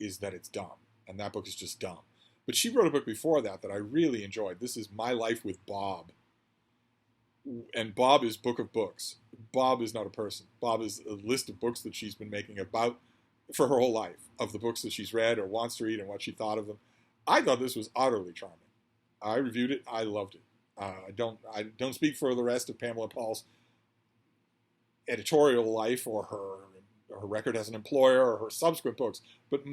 is that it's dumb. And that book is just dumb. But she wrote a book before that I really enjoyed. This is My Life with Bob. And Bob is Book of Books. Bob is not a person. Bob is a list of books that she's been making about for her whole life, of the books that she's read or wants to read and what she thought of them. I thought this was utterly charming. I reviewed it. I loved it. I don't speak for the rest of Pamela Paul's editorial life or her record as an employer or her subsequent books, but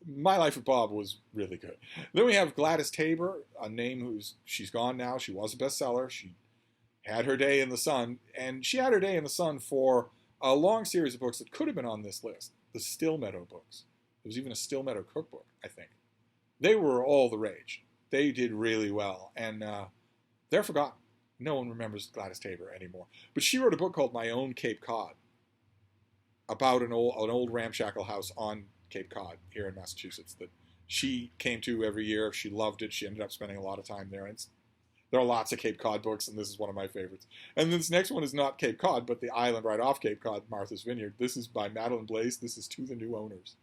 My Life with Bob was really good. Then we have Gladys Tabor, a name she's gone now. She was a bestseller. She had her day in the sun, and she had her day in the sun for a long series of books that could have been on this list. The Still Meadow books. There was even a Still Meadow cookbook, I think. They were all the rage. They did really well, and they're forgotten. No one remembers Gladys Tabor anymore. But she wrote a book called My Own Cape Cod about an old ramshackle house on Cape Cod here in Massachusetts that she came to every year. She loved it. She ended up spending a lot of time there. And there are lots of Cape Cod books, and this is one of my favorites. And this next one is not Cape Cod, but the island right off Cape Cod, Martha's Vineyard. This is by Madeline Blaise. This is To the New Owners.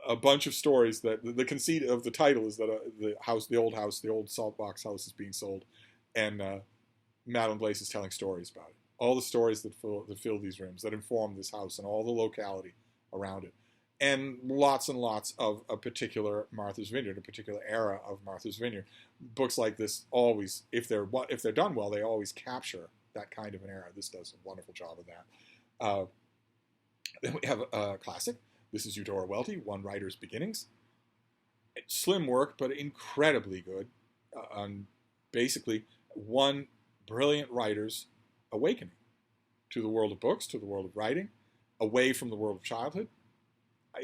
A bunch of stories that the conceit of the title is that the old salt box house is being sold, and Madeline Blaise is telling stories about it. All the stories that fill these rooms, that inform this house and all the locality around it. and lots of a particular Martha's Vineyard, a particular era of Martha's Vineyard. Books like this always, if they're done well, they always capture that kind of an era. This does a wonderful job of that. Then we have a classic. This is Eudora Welty, One Writer's Beginnings. Slim work, but incredibly good. On basically one brilliant writer's awakening to the world of books, to the world of writing, away from the world of childhood.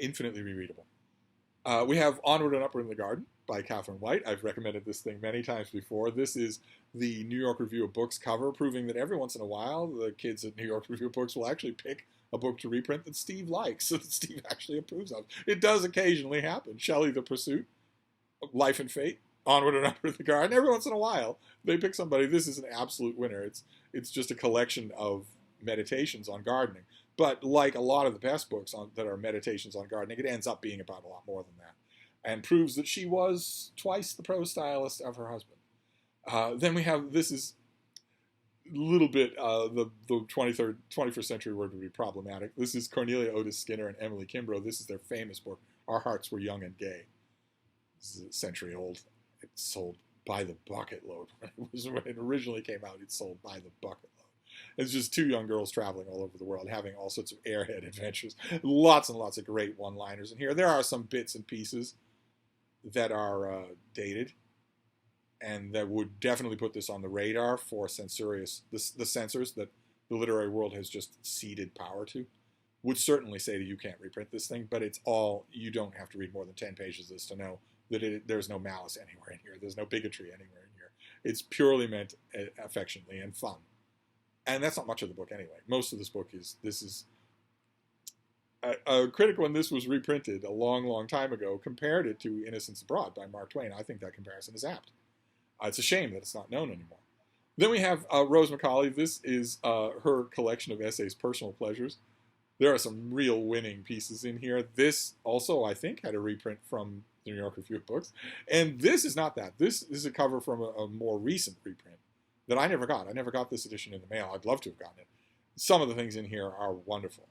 Infinitely rereadable. We have Onward and Upward in the Garden by Catherine White. I've recommended this thing many times before. This is the New York Review of Books cover, proving that every once in a while the kids at New York Review of Books will actually pick a book to reprint that Steve likes, that Steve actually approves of. It does occasionally happen. Shelley the Pursuit, Life and Fate, Onward and Upward in the Garden. Every once in a while they pick somebody. This is an absolute winner. It's just a collection of meditations on gardening. But like a lot of the best books that are meditations on gardening, it ends up being about a lot more than that, and proves that she was twice the prose stylist of her husband. Then we have, this is a little bit, the 21st century word would be problematic. This is Cornelia Otis Skinner and Emily Kimbrough. This is their famous book, Our Hearts Were Young and Gay. This is a century old. It sold by the bucket load. When it originally came out, it sold by the bucket load. It's just two young girls traveling all over the world, having all sorts of airhead adventures. Lots and lots of great one-liners in here. There are some bits and pieces that are dated, and that would definitely put this on the radar for the censors that the literary world has just ceded power to. Would certainly say that you can't reprint this thing, but it's all, you don't have to read more than 10 pages of this to know that there's no malice anywhere in here. There's no bigotry anywhere in here. It's purely meant affectionately and fun. And that's not much of the book anyway. Most of this book is a critic, when this was reprinted a long, long time ago, compared it to Innocents Abroad by Mark Twain. I think that comparison is apt. It's a shame that it's not known anymore. Then we have Rose Macaulay. This is her collection of essays, Personal Pleasures. There are some real winning pieces in here. This also, I think, had a reprint from the New York Review of Books. And this is not that. This is a cover from a more recent reprint that I never got. I never got this edition in the mail. I'd love to have gotten it. Some of the things in here are wonderful.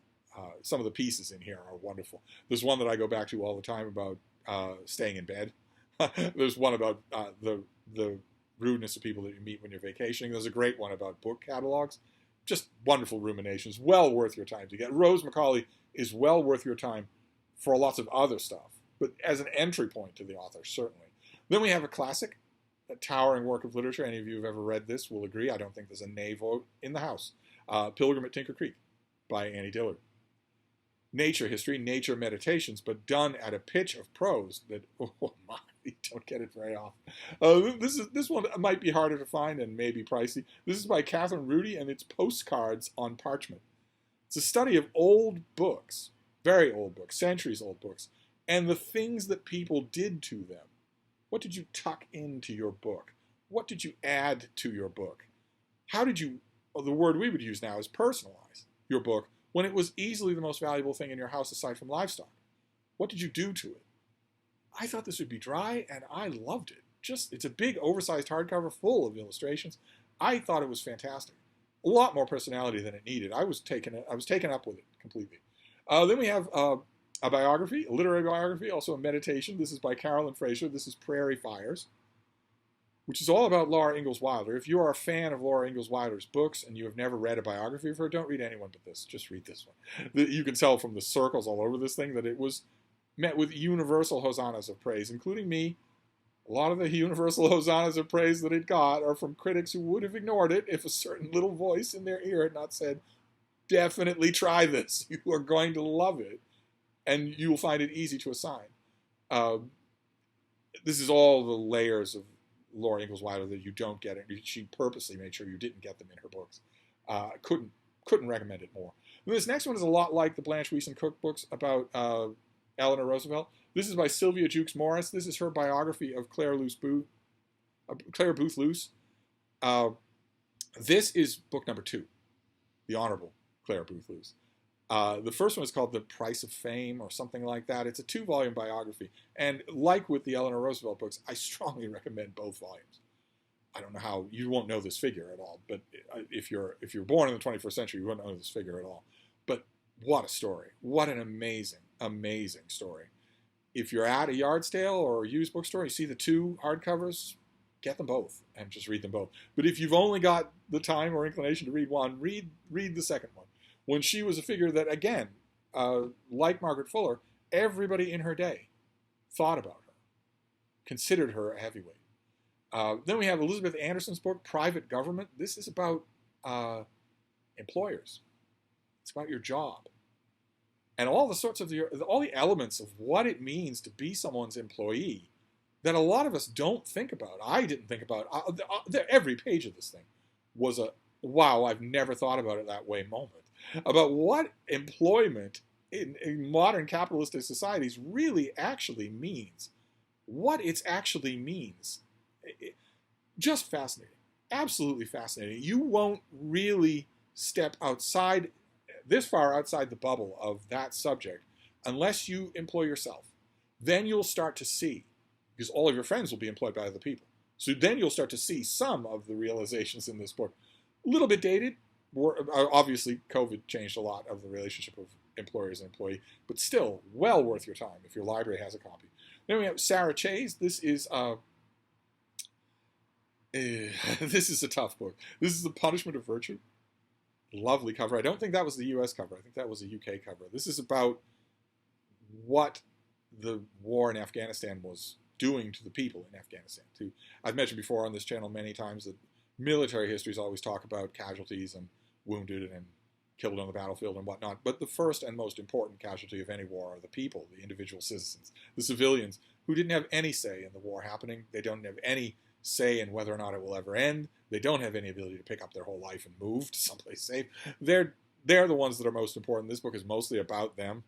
Some of the pieces in here are wonderful. There's one that I go back to all the time about staying in bed. There's one about the rudeness of people that you meet when you're vacationing. There's a great one about book catalogs. Just wonderful ruminations. Well worth your time to get. Rose Macaulay is well worth your time for lots of other stuff, but as an entry point to the author, certainly. Then we have a classic, a towering work of literature. Any of you who have ever read this will agree. I don't think there's a nay vote in the house. Pilgrim at Tinker Creek by Annie Dillard. Nature history, nature meditations, but done at a pitch of prose that, oh my, you don't get it very often. This one might be harder to find and maybe pricey. This is by Catherine Rudy, and it's Postcards on Parchment. It's a study of old books, very old books, centuries old books, and the things that people did to them. What did you tuck into your book? What did you add to your book? How did you, the word we would use now is personalize your book when it was easily the most valuable thing in your house aside from livestock? What did you do to it? I thought this would be dry, and I loved it. It's a big, oversized hardcover full of illustrations. I thought it was fantastic. A lot more personality than it needed. I was taken up with it completely. Then we have a biography, a literary biography, also a meditation. This is by Carolyn Fraser. This is Prairie Fires, which is all about Laura Ingalls Wilder. If you are a fan of Laura Ingalls Wilder's books and you have never read a biography of her, don't read anyone but this. Just read this one. You can tell from the circles all over this thing that it was met with universal hosannas of praise, including me. A lot of the universal hosannas of praise that it got are from critics who would have ignored it if a certain little voice in their ear had not said, definitely try this. You are going to love it, and you will find it easy to assign. This is all the layers of Laura Ingalls Wilder that you don't get. She purposely made sure you didn't get them in her books. Couldn't recommend it more. And this next one is a lot like the Blanche Wiesen cookbooks about Eleanor Roosevelt. This is by Sylvia Jukes Morris. This is her biography of Claire Booth Luce. This is book number 2, The Honorable Claire Booth Luce. The first one is called The Price of Fame or something like that. It's a 2-volume biography. And like with the Eleanor Roosevelt books, I strongly recommend both volumes. I don't know how, you won't know this figure at all, but if you're born in the 21st century, you won't know this figure at all. But what a story. What an amazing amazing story. If you're at a yard sale or a used bookstore, you see the 2 hardcovers, get them both and just read them both. But if you've only got the time or inclination to read one, read the second one. When she was a figure that, again, like Margaret Fuller, everybody in her day thought about her, considered her a heavyweight. Then we have Elizabeth Anderson's book, Private Government. This is about employers. It's about your job. And all the elements of what it means to be someone's employee that a lot of us don't think about. I didn't think about. Every page of this thing was a, wow, I've never thought about it that way moment. About what employment in modern capitalistic societies really actually means. What it actually means. Just fascinating. Absolutely fascinating. You won't really step this far outside the bubble of that subject unless you employ yourself. Then you'll start to see, because all of your friends will be employed by other people. So then you'll start to see some of the realizations in this book. A little bit dated. Obviously, COVID changed a lot of the relationship of employers and employee, but still well worth your time if your library has a copy. Then we have Sarah Chayes. This is a tough book. This is The Punishment of Virtue. Lovely cover. I don't think that was the U.S. cover. I think that was a U.K. cover. This is about what the war in Afghanistan was doing to the people in Afghanistan. I've mentioned before on this channel many times that military histories always talk about casualties and wounded and killed on the battlefield and whatnot. But the first and most important casualty of any war are the people, the individual citizens, the civilians who didn't have any say in the war happening. They don't have any say in whether or not it will ever end. They don't have any ability to pick up their whole life and move to someplace safe. They're the ones that are most important. This book is mostly about them.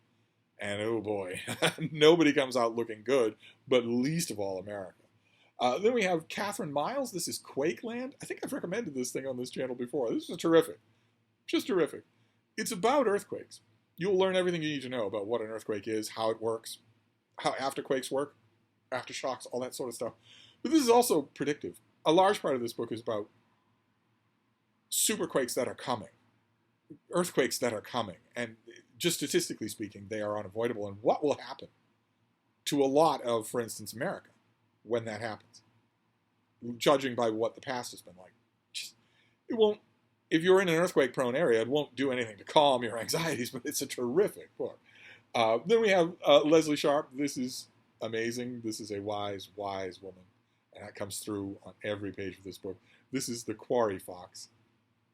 And oh boy, nobody comes out looking good, but least of all America. Then we have Catherine Miles. This is Quakeland. I think I've recommended this thing on this channel before. This is terrific. Just terrific. It's about earthquakes. You'll learn everything you need to know about what an earthquake is, how it works, how afterquakes work, aftershocks, all that sort of stuff. But this is also predictive. A large part of this book is about superquakes that are coming, earthquakes that are coming. And just statistically speaking, they are unavoidable. And what will happen to a lot of, for instance, America when that happens? Judging by what the past has been like. It won't, if you're in an earthquake-prone area, it won't do anything to calm your anxieties, but it's a terrific book. Then we have Leslie Sharp. This is amazing. This is a wise, wise woman. And that comes through on every page of this book. This is the Quarry Fox.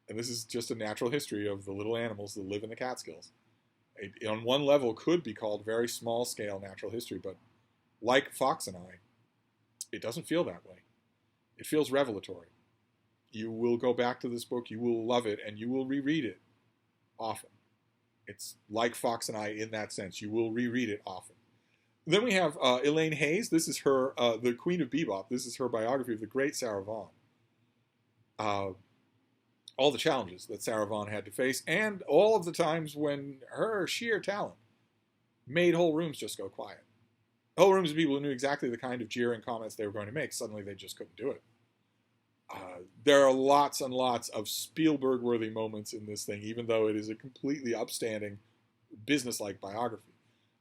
And this is just a natural history of the little animals that live in the Catskills. It, on one level, could be called very small-scale natural history, but like Fox and I, it doesn't feel that way. It feels revelatory. You will go back to this book, you will love it, and you will reread it often. It's like Fox and I in that sense. You will reread it often. Then we have Elaine Hayes. This is her, the Queen of Bebop. This is her biography of the great Sarah Vaughan. All the challenges that Sarah Vaughan had to face, and all of the times when her sheer talent made whole rooms just go quiet. Whole rooms of people who knew exactly the kind of jeering comments they were going to make. Suddenly they just couldn't do it. There are lots and lots of Spielberg-worthy moments in this thing, even though it is a completely upstanding, business-like biography.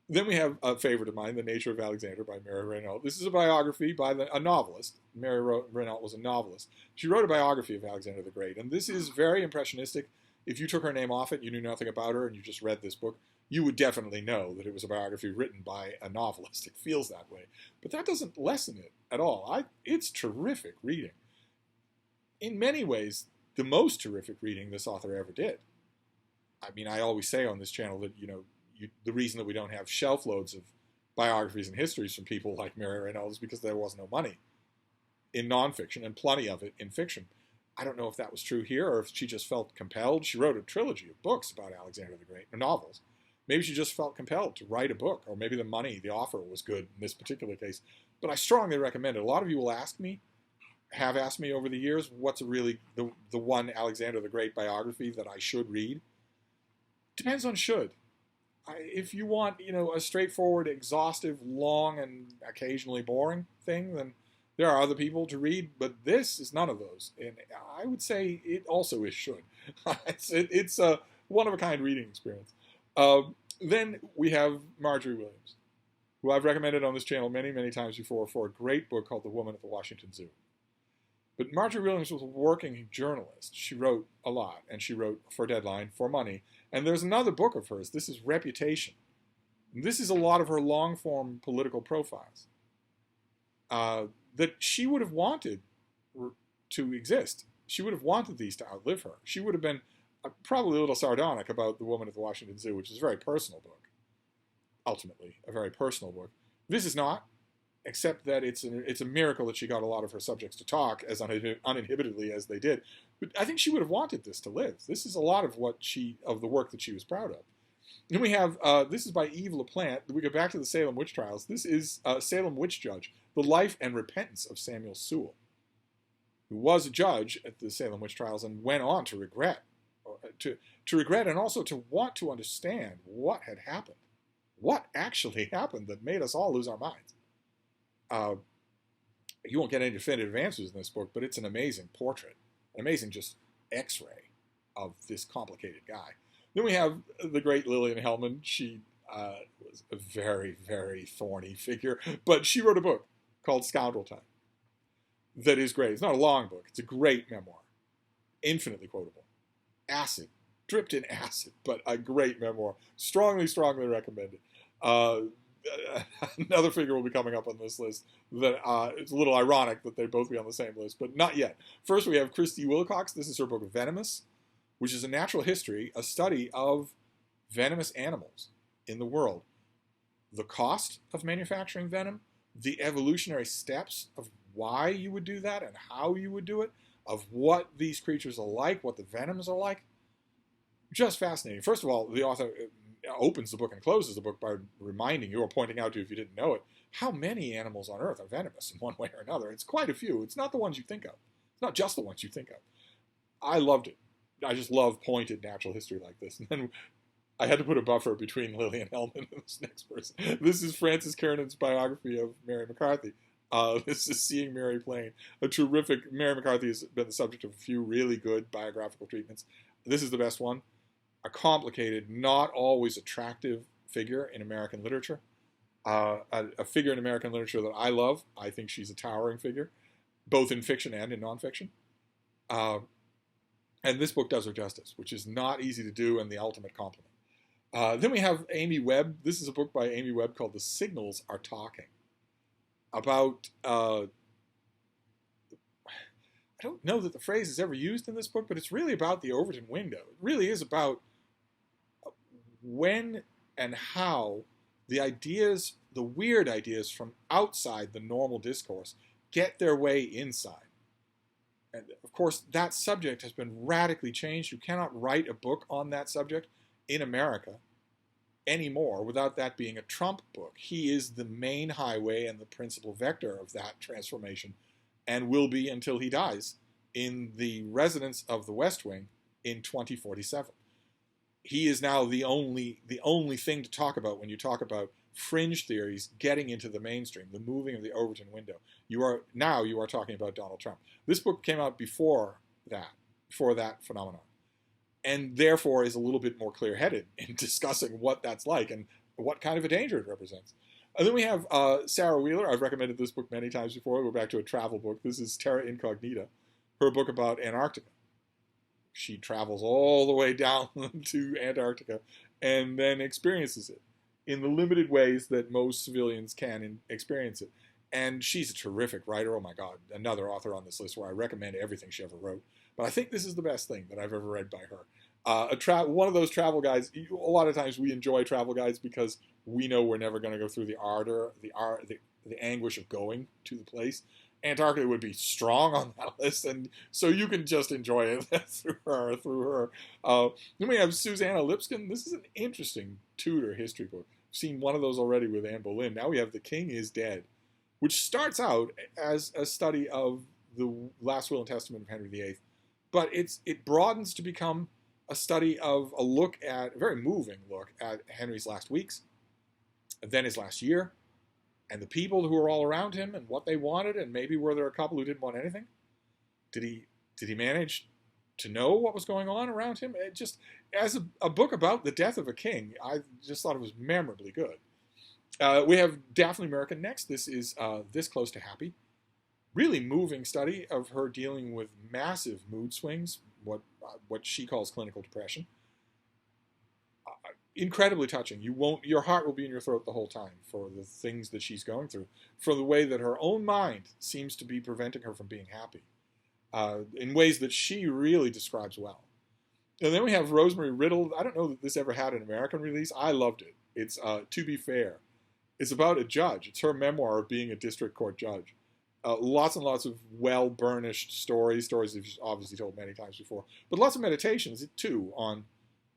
Then we have a favorite of mine, The Nature of Alexander by Mary Renault. This is a biography by a novelist. Mary Renault was a novelist. She wrote a biography of Alexander the Great, and this is very impressionistic. If you took her name off it, you knew nothing about her, and you just read this book, you would definitely know that it was a biography written by a novelist. It feels that way. But that doesn't lessen it at all. It's terrific reading. In many ways, the most terrific reading this author ever did. I mean, I always say on this channel that, the reason that we don't have shelf loads of biographies and histories from people like Mary Reynolds is because there was no money in nonfiction and plenty of it in fiction. I don't know if that was true here or if she just felt compelled. She wrote a trilogy of books about Alexander the Great, novels. Maybe she just felt compelled to write a book, or maybe the money, the offer was good in this particular case. But I strongly recommend it. A lot of you will have asked me over the years, what's really the one Alexander the Great biography that I should read? Depends on should. If you want, a straightforward, exhaustive, long, and occasionally boring thing, then there are other people to read, but this is none of those. And I would say it also is should. It's a one-of-a-kind reading experience. Then we have Marjorie Williams, who I've recommended on this channel many, many times before for a great book called The Woman at the Washington Zoo. But Marjorie Williams was a working journalist. She wrote a lot, and she wrote for Deadline, for money. And there's another book of hers. This is Reputation. And this is a lot of her long-form political profiles that she would have wanted to exist. She would have wanted these to outlive her. She would have been probably a little sardonic about The Woman at the Washington Zoo, which is a very personal book. Ultimately, a very personal book. This is not, except that it's a miracle that she got a lot of her subjects to talk as uninhibitedly as they did. But I think she would have wanted this to live. This is a lot of the work that she was proud of. Then we have, this is by Yves Laplante. We go back to the Salem witch trials. This is Salem Witch Judge, The Life and Repentance of Samuel Sewall, who was a judge at the Salem witch trials and went on to regret, and also to want to understand what had happened. What actually happened that made us all lose our minds? You won't get any definitive answers in this book, but it's an amazing portrait, an amazing just x-ray of this complicated guy. Then we have the great Lillian Hellman. She was a very, very thorny figure, but she wrote a book called Scoundrel Time that is great. It's not a long book. It's a great memoir, infinitely quotable. Acid, dripped in acid, but a great memoir. Strongly, strongly recommended. Another figure will be coming up on this list that it's a little ironic that they both be on the same list, but not yet. First, we have Christie Wilcox. This is her book, Venomous, which is a natural history, a study of venomous animals in the world. The cost of manufacturing venom, the evolutionary steps of why you would do that and how you would do it, of what these creatures are like, what the venoms are like. Just fascinating. First of all, the author opens the book and closes the book by reminding you or pointing out to you if you didn't know it, how many animals on Earth are venomous in one way or another. It's quite a few. It's not the ones you think of. It's not just the ones you think of. I loved it. I just love pointed natural history like this. And then I had to put a buffer between Lillian Hellman and this next person. This is Frances Kernan's biography of Mary McCarthy. This is Seeing Mary Plain, a terrific. Mary McCarthy has been the subject of a few really good biographical treatments. This is the best one. A complicated, not always attractive figure in American literature. A figure in American literature that I love. I think she's a towering figure, both in fiction and in nonfiction. And this book does her justice, which is not easy to do and the ultimate compliment. Then we have Amy Webb. This is a book by Amy Webb called The Signals Are Talking. About, I don't know that the phrase is ever used in this book, but it's really about the Overton window. It really is about when and how the ideas, the weird ideas from outside the normal discourse get their way inside. And of course, that subject has been radically changed. You cannot write a book on that subject in America anymore without that being a Trump book. He is the main highway and the principal vector of that transformation and will be until he dies in the residence of the West Wing in 2047. He is now the only thing to talk about when you talk about fringe theories getting into the mainstream, the moving of the Overton window. You are talking about Donald Trump. This book came out before that phenomenon, and therefore is a little bit more clear-headed in discussing what that's like and what kind of a danger it represents. And then we have Sarah Wheeler. I've recommended this book many times before. We're back to a travel book. This is Terra Incognita, her book about Antarctica. She travels all the way down to Antarctica and then experiences it in the limited ways that most civilians can experience it. And she's a terrific writer. Oh my God, another author on this list where I recommend everything she ever wrote. But I think this is the best thing that I've ever read by her. One of those travel guides. A lot of times we enjoy travel guides because we know we're never going to go through the anguish of going to the place. Antarctica would be strong on that list, and so you can just enjoy it through her. Then we have Susanna Lipscomb. This is an interesting Tudor history book. I've seen one of those already with Anne Boleyn. Now we have The King is Dead, which starts out as a study of the Last Will and Testament of Henry VIII, but it broadens to become a study of a very moving look at Henry's last weeks, and then his last year, and the people who were all around him and what they wanted, and maybe were there a couple who didn't want anything? Did he manage to know what was going on around him. It just, as a book about the death of a king, I just thought it was memorably good. We have Daphne American next. This is This Close to Happy. Really moving study of her dealing with massive mood swings, what she calls clinical depression. Incredibly touching. Your heart will be in your throat the whole time for the things that she's going through, for the way that her own mind seems to be preventing her from being happy, in ways that she really describes well. And then we have Rosemary Riddle. I don't know that this ever had an American release. I loved it. It's To Be Fair. It's about a judge. It's her memoir of being a district court judge. Lots and lots of well-burnished stories that she's obviously told many times before, but lots of meditations, too, on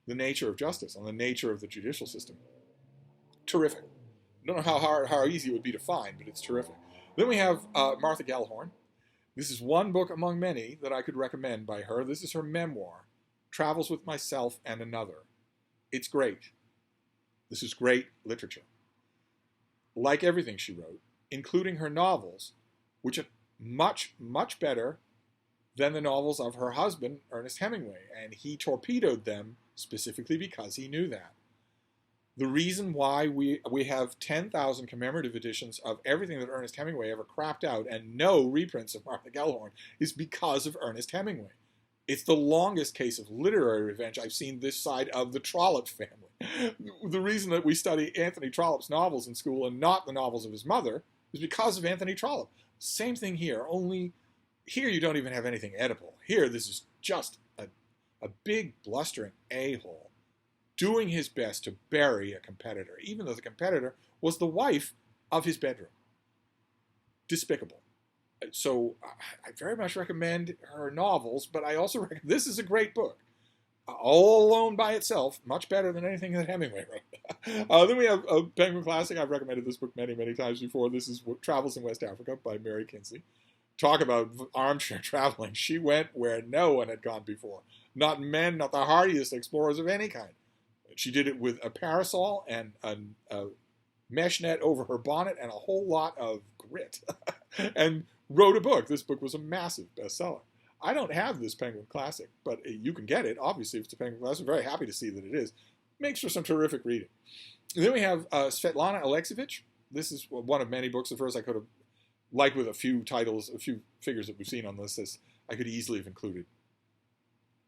the nature of justice, on the nature of the judicial system. Terrific. I don't know how easy it would be to find, but it's terrific. Then we have Martha Gellhorn. This is one book among many that I could recommend by her. This is her memoir, Travels with Myself and Another. It's great. This is great literature. Like everything she wrote, including her novels, which are much, much better than the novels of her husband, Ernest Hemingway, and he torpedoed them specifically because he knew that. The reason why we have 10,000 commemorative editions of everything that Ernest Hemingway ever crapped out and no reprints of Martha Gellhorn is because of Ernest Hemingway. It's the longest case of literary revenge I've seen this side of the Trollope family. The reason that we study Anthony Trollope's novels in school and not the novels of his mother is because of Anthony Trollope. Same thing here, only here you don't even have anything edible. Here, this is just a big blustering a-hole doing his best to bury a competitor, even though the competitor was the wife of his bedroom. Despicable. So I very much recommend her novels, but I also recommend, this is a great book. All alone by itself, much better than anything that Hemingway wrote. Then we have a Penguin Classic. I've recommended this book many, many times before. This is Travels in West Africa by Mary Kinsley. Talk about armchair traveling. She went where no one had gone before. Not men, not the hardiest explorers of any kind. She did it with a parasol and a mesh net over her bonnet and a whole lot of grit. And wrote a book. This book was a massive bestseller. I don't have this Penguin Classic, but you can get it. Obviously, if it's a Penguin Classic, I'm very happy to see that it is. Makes for some terrific reading. And then we have Svetlana Alexievich. This is one of many books of hers I could have, like with a few titles, a few figures that we've seen on this list, I could easily have included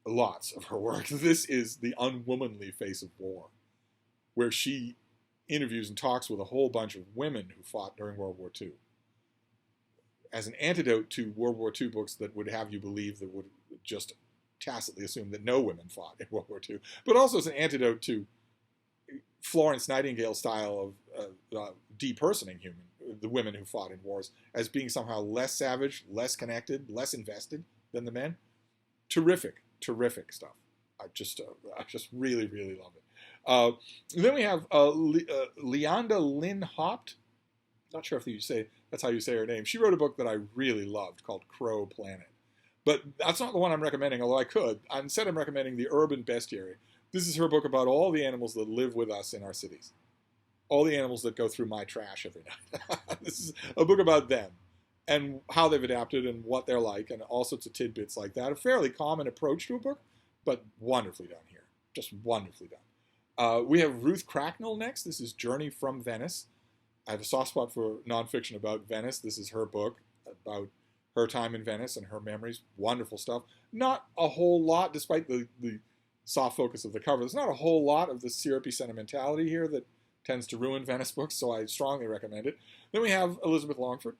lots of her work. This is The Unwomanly Face of War, where she interviews and talks with a whole bunch of women who fought during World War II. As an antidote to World War II books that would have you believe that would just tacitly assume that no women fought in World War II, but also as an antidote to Florence Nightingale style of depersoning the women who fought in wars as being somehow less savage, less connected, less invested than the men. Terrific stuff. I just really, really love it. Then we have Leanda Lynn Haupt. Not sure if that's how you say her name. She wrote a book that I really loved called Crow Planet. But that's not the one I'm recommending, although I could. Instead, I'm recommending The Urban Bestiary. This is her book about all the animals that live with us in our cities. All the animals that go through my trash every night. This is a book about them and how they've adapted and what they're like and all sorts of tidbits like that. A fairly common approach to a book, but wonderfully done here. Just wonderfully done. We have Ruth Cracknell next. This is Journey from Venice. I have a soft spot for nonfiction about Venice. This is her book about her time in Venice and her memories. Wonderful stuff. Not a whole lot, despite the soft focus of the cover. There's not a whole lot of the syrupy sentimentality here that tends to ruin Venice books, so I strongly recommend it. Then we have Elizabeth Longford,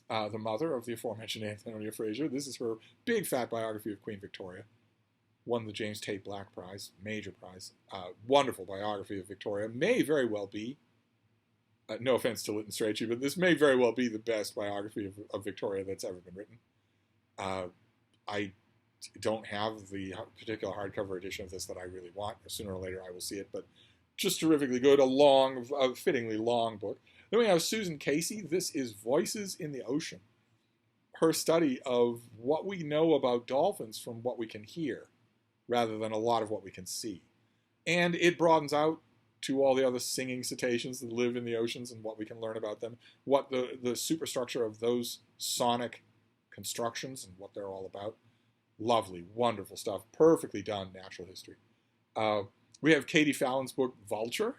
the mother of the aforementioned Antonia Fraser. This is her big fat biography of Queen Victoria. Won the James Tait Black Prize, major prize. Wonderful biography of Victoria. May very well be, no offense to Lytton Strachey, but this may very well be the best biography of Victoria that's ever been written. I don't have the particular hardcover edition of this that I really want. Sooner or later I will see it, but just terrifically good, a fittingly long book. Then we have Susan Casey. This is Voices in the Ocean. Her study of what we know about dolphins from what we can hear, rather than a lot of what we can see. And it broadens out to all the other singing cetaceans that live in the oceans and what we can learn about them, what the superstructure of those sonic constructions and what they're all about. Lovely, wonderful stuff. Perfectly done natural history. We have Katie Fallon's book, Vulture,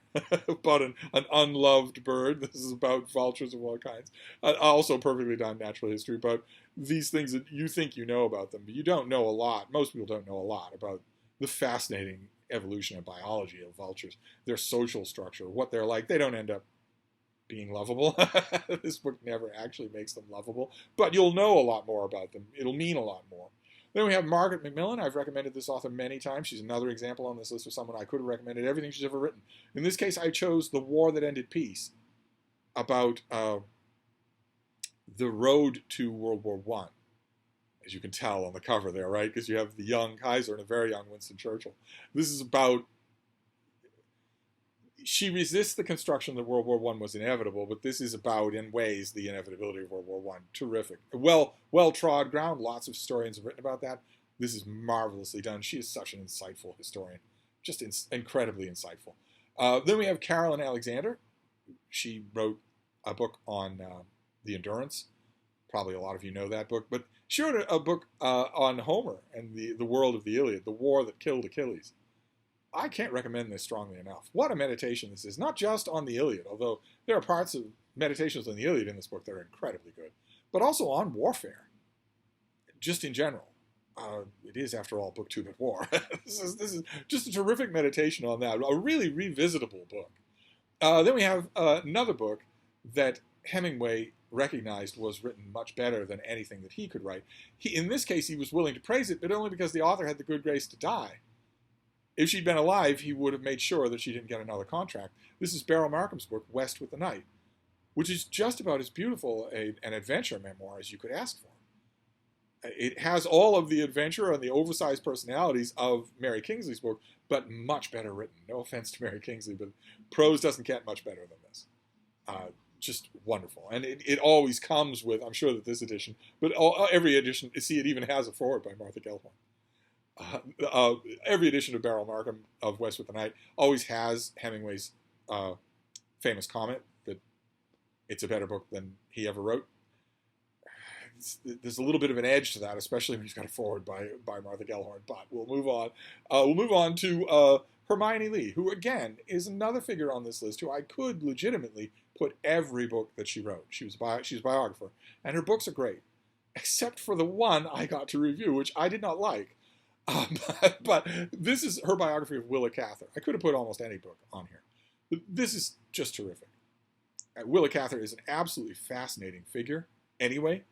about an unloved bird. This is about vultures of all kinds. Also perfectly done natural history, but these things that you think you know about them, but you don't know a lot. Most people don't know a lot about the fascinating evolution of biology of vultures, their social structure, what they're like. They don't end up being lovable. This book never actually makes them lovable, but you'll know a lot more about them. It'll mean a lot more. Then we have Margaret Macmillan. I've recommended this author many times. She's another example on this list of someone I could have recommended everything she's ever written. In this case, I chose The War That Ended Peace, about the road to World War I. As you can tell on the cover there, right? Because you have the young Kaiser and a very young Winston Churchill. This is about... She resists the construction that World War I was inevitable, but this is about, in ways, the inevitability of World War I. Terrific. Well-trod ground. Lots of historians have written about that. This is marvelously done. She is such an insightful historian. Just incredibly insightful. Then we have Carolyn Alexander. She wrote a book on the Endurance. Probably a lot of you know that book. But she wrote a book on Homer and the world of the Iliad, the war that killed Achilles. I can't recommend this strongly enough. What a meditation this is. Not just on the Iliad, although there are parts of meditations on the Iliad in this book that are incredibly good, but also on warfare, just in general. It is, after all, book 2 but war. This is just a terrific meditation on that. A really revisitable book. Then we have another book that Hemingway recognized was written much better than anything that he could write. In this case, he was willing to praise it, but only because the author had the good grace to die. If she'd been alive, he would have made sure that she didn't get another contract. This is Beryl Markham's book, West with the Night, which is just about as beautiful an adventure memoir as you could ask for. It has all of the adventure and the oversized personalities of Mary Kingsley's book, but much better written. No offense to Mary Kingsley, but prose doesn't get much better than this. Just wonderful. And it always comes with, I'm sure that this edition, but every edition, see, it even has a foreword by Martha Gellhorn. Every edition of Beryl Markham of West with the Night always has Hemingway's famous comment that it's a better book than he ever wrote. There's a little bit of an edge to that, especially when he's got a foreword by Martha Gellhorn. But we'll move on. We'll move on to Hermione Lee, who again is another figure on this list who I could legitimately put every book that she wrote. She's a biographer, and her books are great, except for the one I got to review, which I did not like. But this is her biography of Willa Cather. I could have put almost any book on here. But this is just terrific. Willa Cather is an absolutely fascinating figure anyway,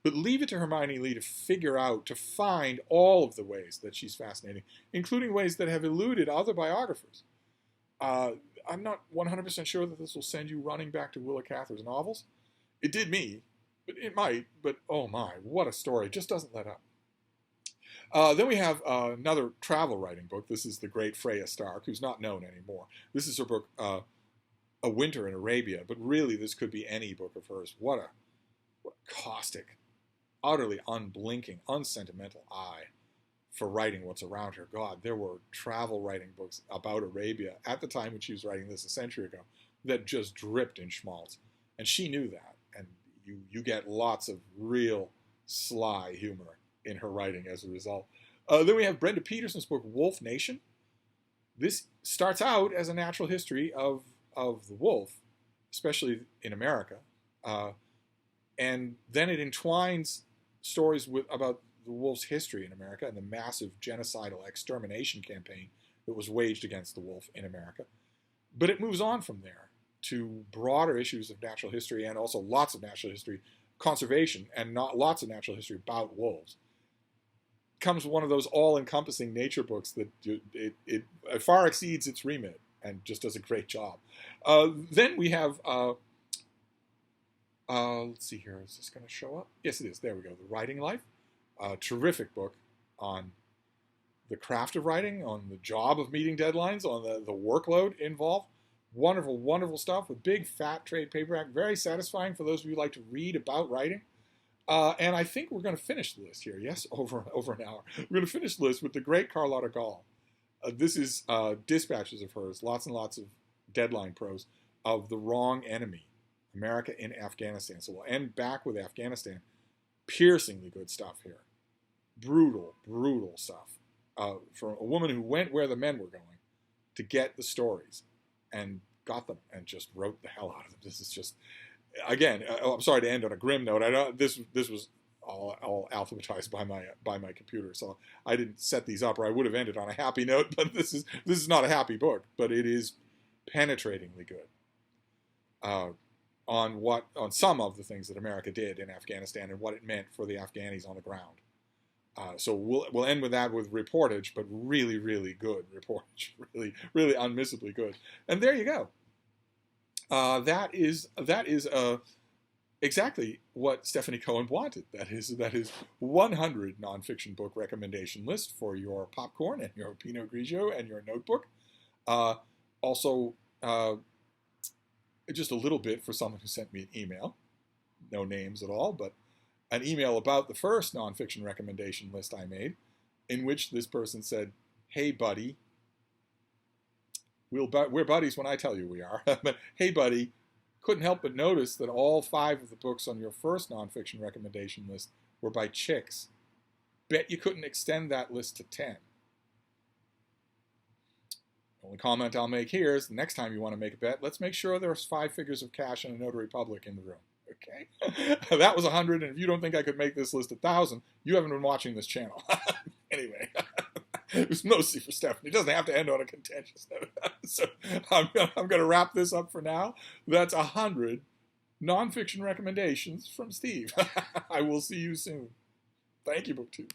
but leave it to Hermione Lee to figure out, to find all of the ways that she's fascinating, including ways that have eluded other biographers. I'm not 100% sure that this will send you running back to Willa Cather's novels. It did me, but it might, but oh my, what a story. It just doesn't let up. Then we have another travel writing book. This is the great Freya Stark, who's not known anymore. This is her book, A Winter in Arabia, but really this could be any book of hers. What a caustic, utterly unblinking, unsentimental eye for writing what's around her. God, there were travel writing books about Arabia at the time when she was writing this a century ago that just dripped in schmaltz. And she knew that. And you get lots of real sly humor in her writing as a result. Then we have Brenda Peterson's book, Wolf Nation. This starts out as a natural history of the wolf, especially in America. And then it entwines stories about the wolf's history in America and the massive genocidal extermination campaign that was waged against the wolf in America. But it moves on from there to broader issues of natural history and also lots of natural history conservation and not lots of natural history about wolves. Comes one of those all-encompassing nature books that it far exceeds its remit and just does a great job. Then we have, let's see here, is this going to show up? Yes, it is. There we go. The Writing Life, a terrific book on the craft of writing, on the job of meeting deadlines, on the workload involved. Wonderful, wonderful stuff with big, fat trade paperback. Very satisfying for those of you who like to read about writing. And I think we're going to finish the list here. Yes, over an hour. We're going to finish the list with the great Carlotta Gall. This is dispatches of hers, lots and lots of deadline prose, of The Wrong Enemy, America in Afghanistan. So we'll end back with Afghanistan. Piercingly good stuff here. brutal, brutal stuff from a woman who went where the men were going to get the stories and got them and just wrote the hell out of them. This is just, again, I'm sorry to end on a grim note. I don't. This was all alphabetized by my computer, so I didn't set these up, or I would have ended on a happy note. But this is not a happy book, but it is penetratingly good on some of the things that America did in Afghanistan and what it meant for the Afghanis on the ground. So we'll end with that with reportage, but really, really good reportage, really, really unmissably good. And there you go. That is exactly what Stephanie Cohen wanted. That is 100 nonfiction book recommendation list for your popcorn and your Pinot Grigio and your notebook. Also, just a little bit for someone who sent me an email. No names at all, but an email about the first nonfiction recommendation list I made, in which this person said, "Hey, buddy, we're buddies when I tell you we are, but hey, buddy, couldn't help but notice that all 5 of the books on your first nonfiction recommendation list were by chicks. Bet you couldn't extend that list to 10. The only comment I'll make here is the next time you want to make a bet, let's make sure there's 5 figures of cash and a notary public in the room. Okay? That was 100, and if you don't think I could make this list 1,000, you haven't been watching this channel." Anyway, it was mostly for Stephanie. It doesn't have to end on a contentious note. So I'm going to wrap this up for now. That's 100 nonfiction recommendations from Steve. I will see you soon. Thank you, BookTube.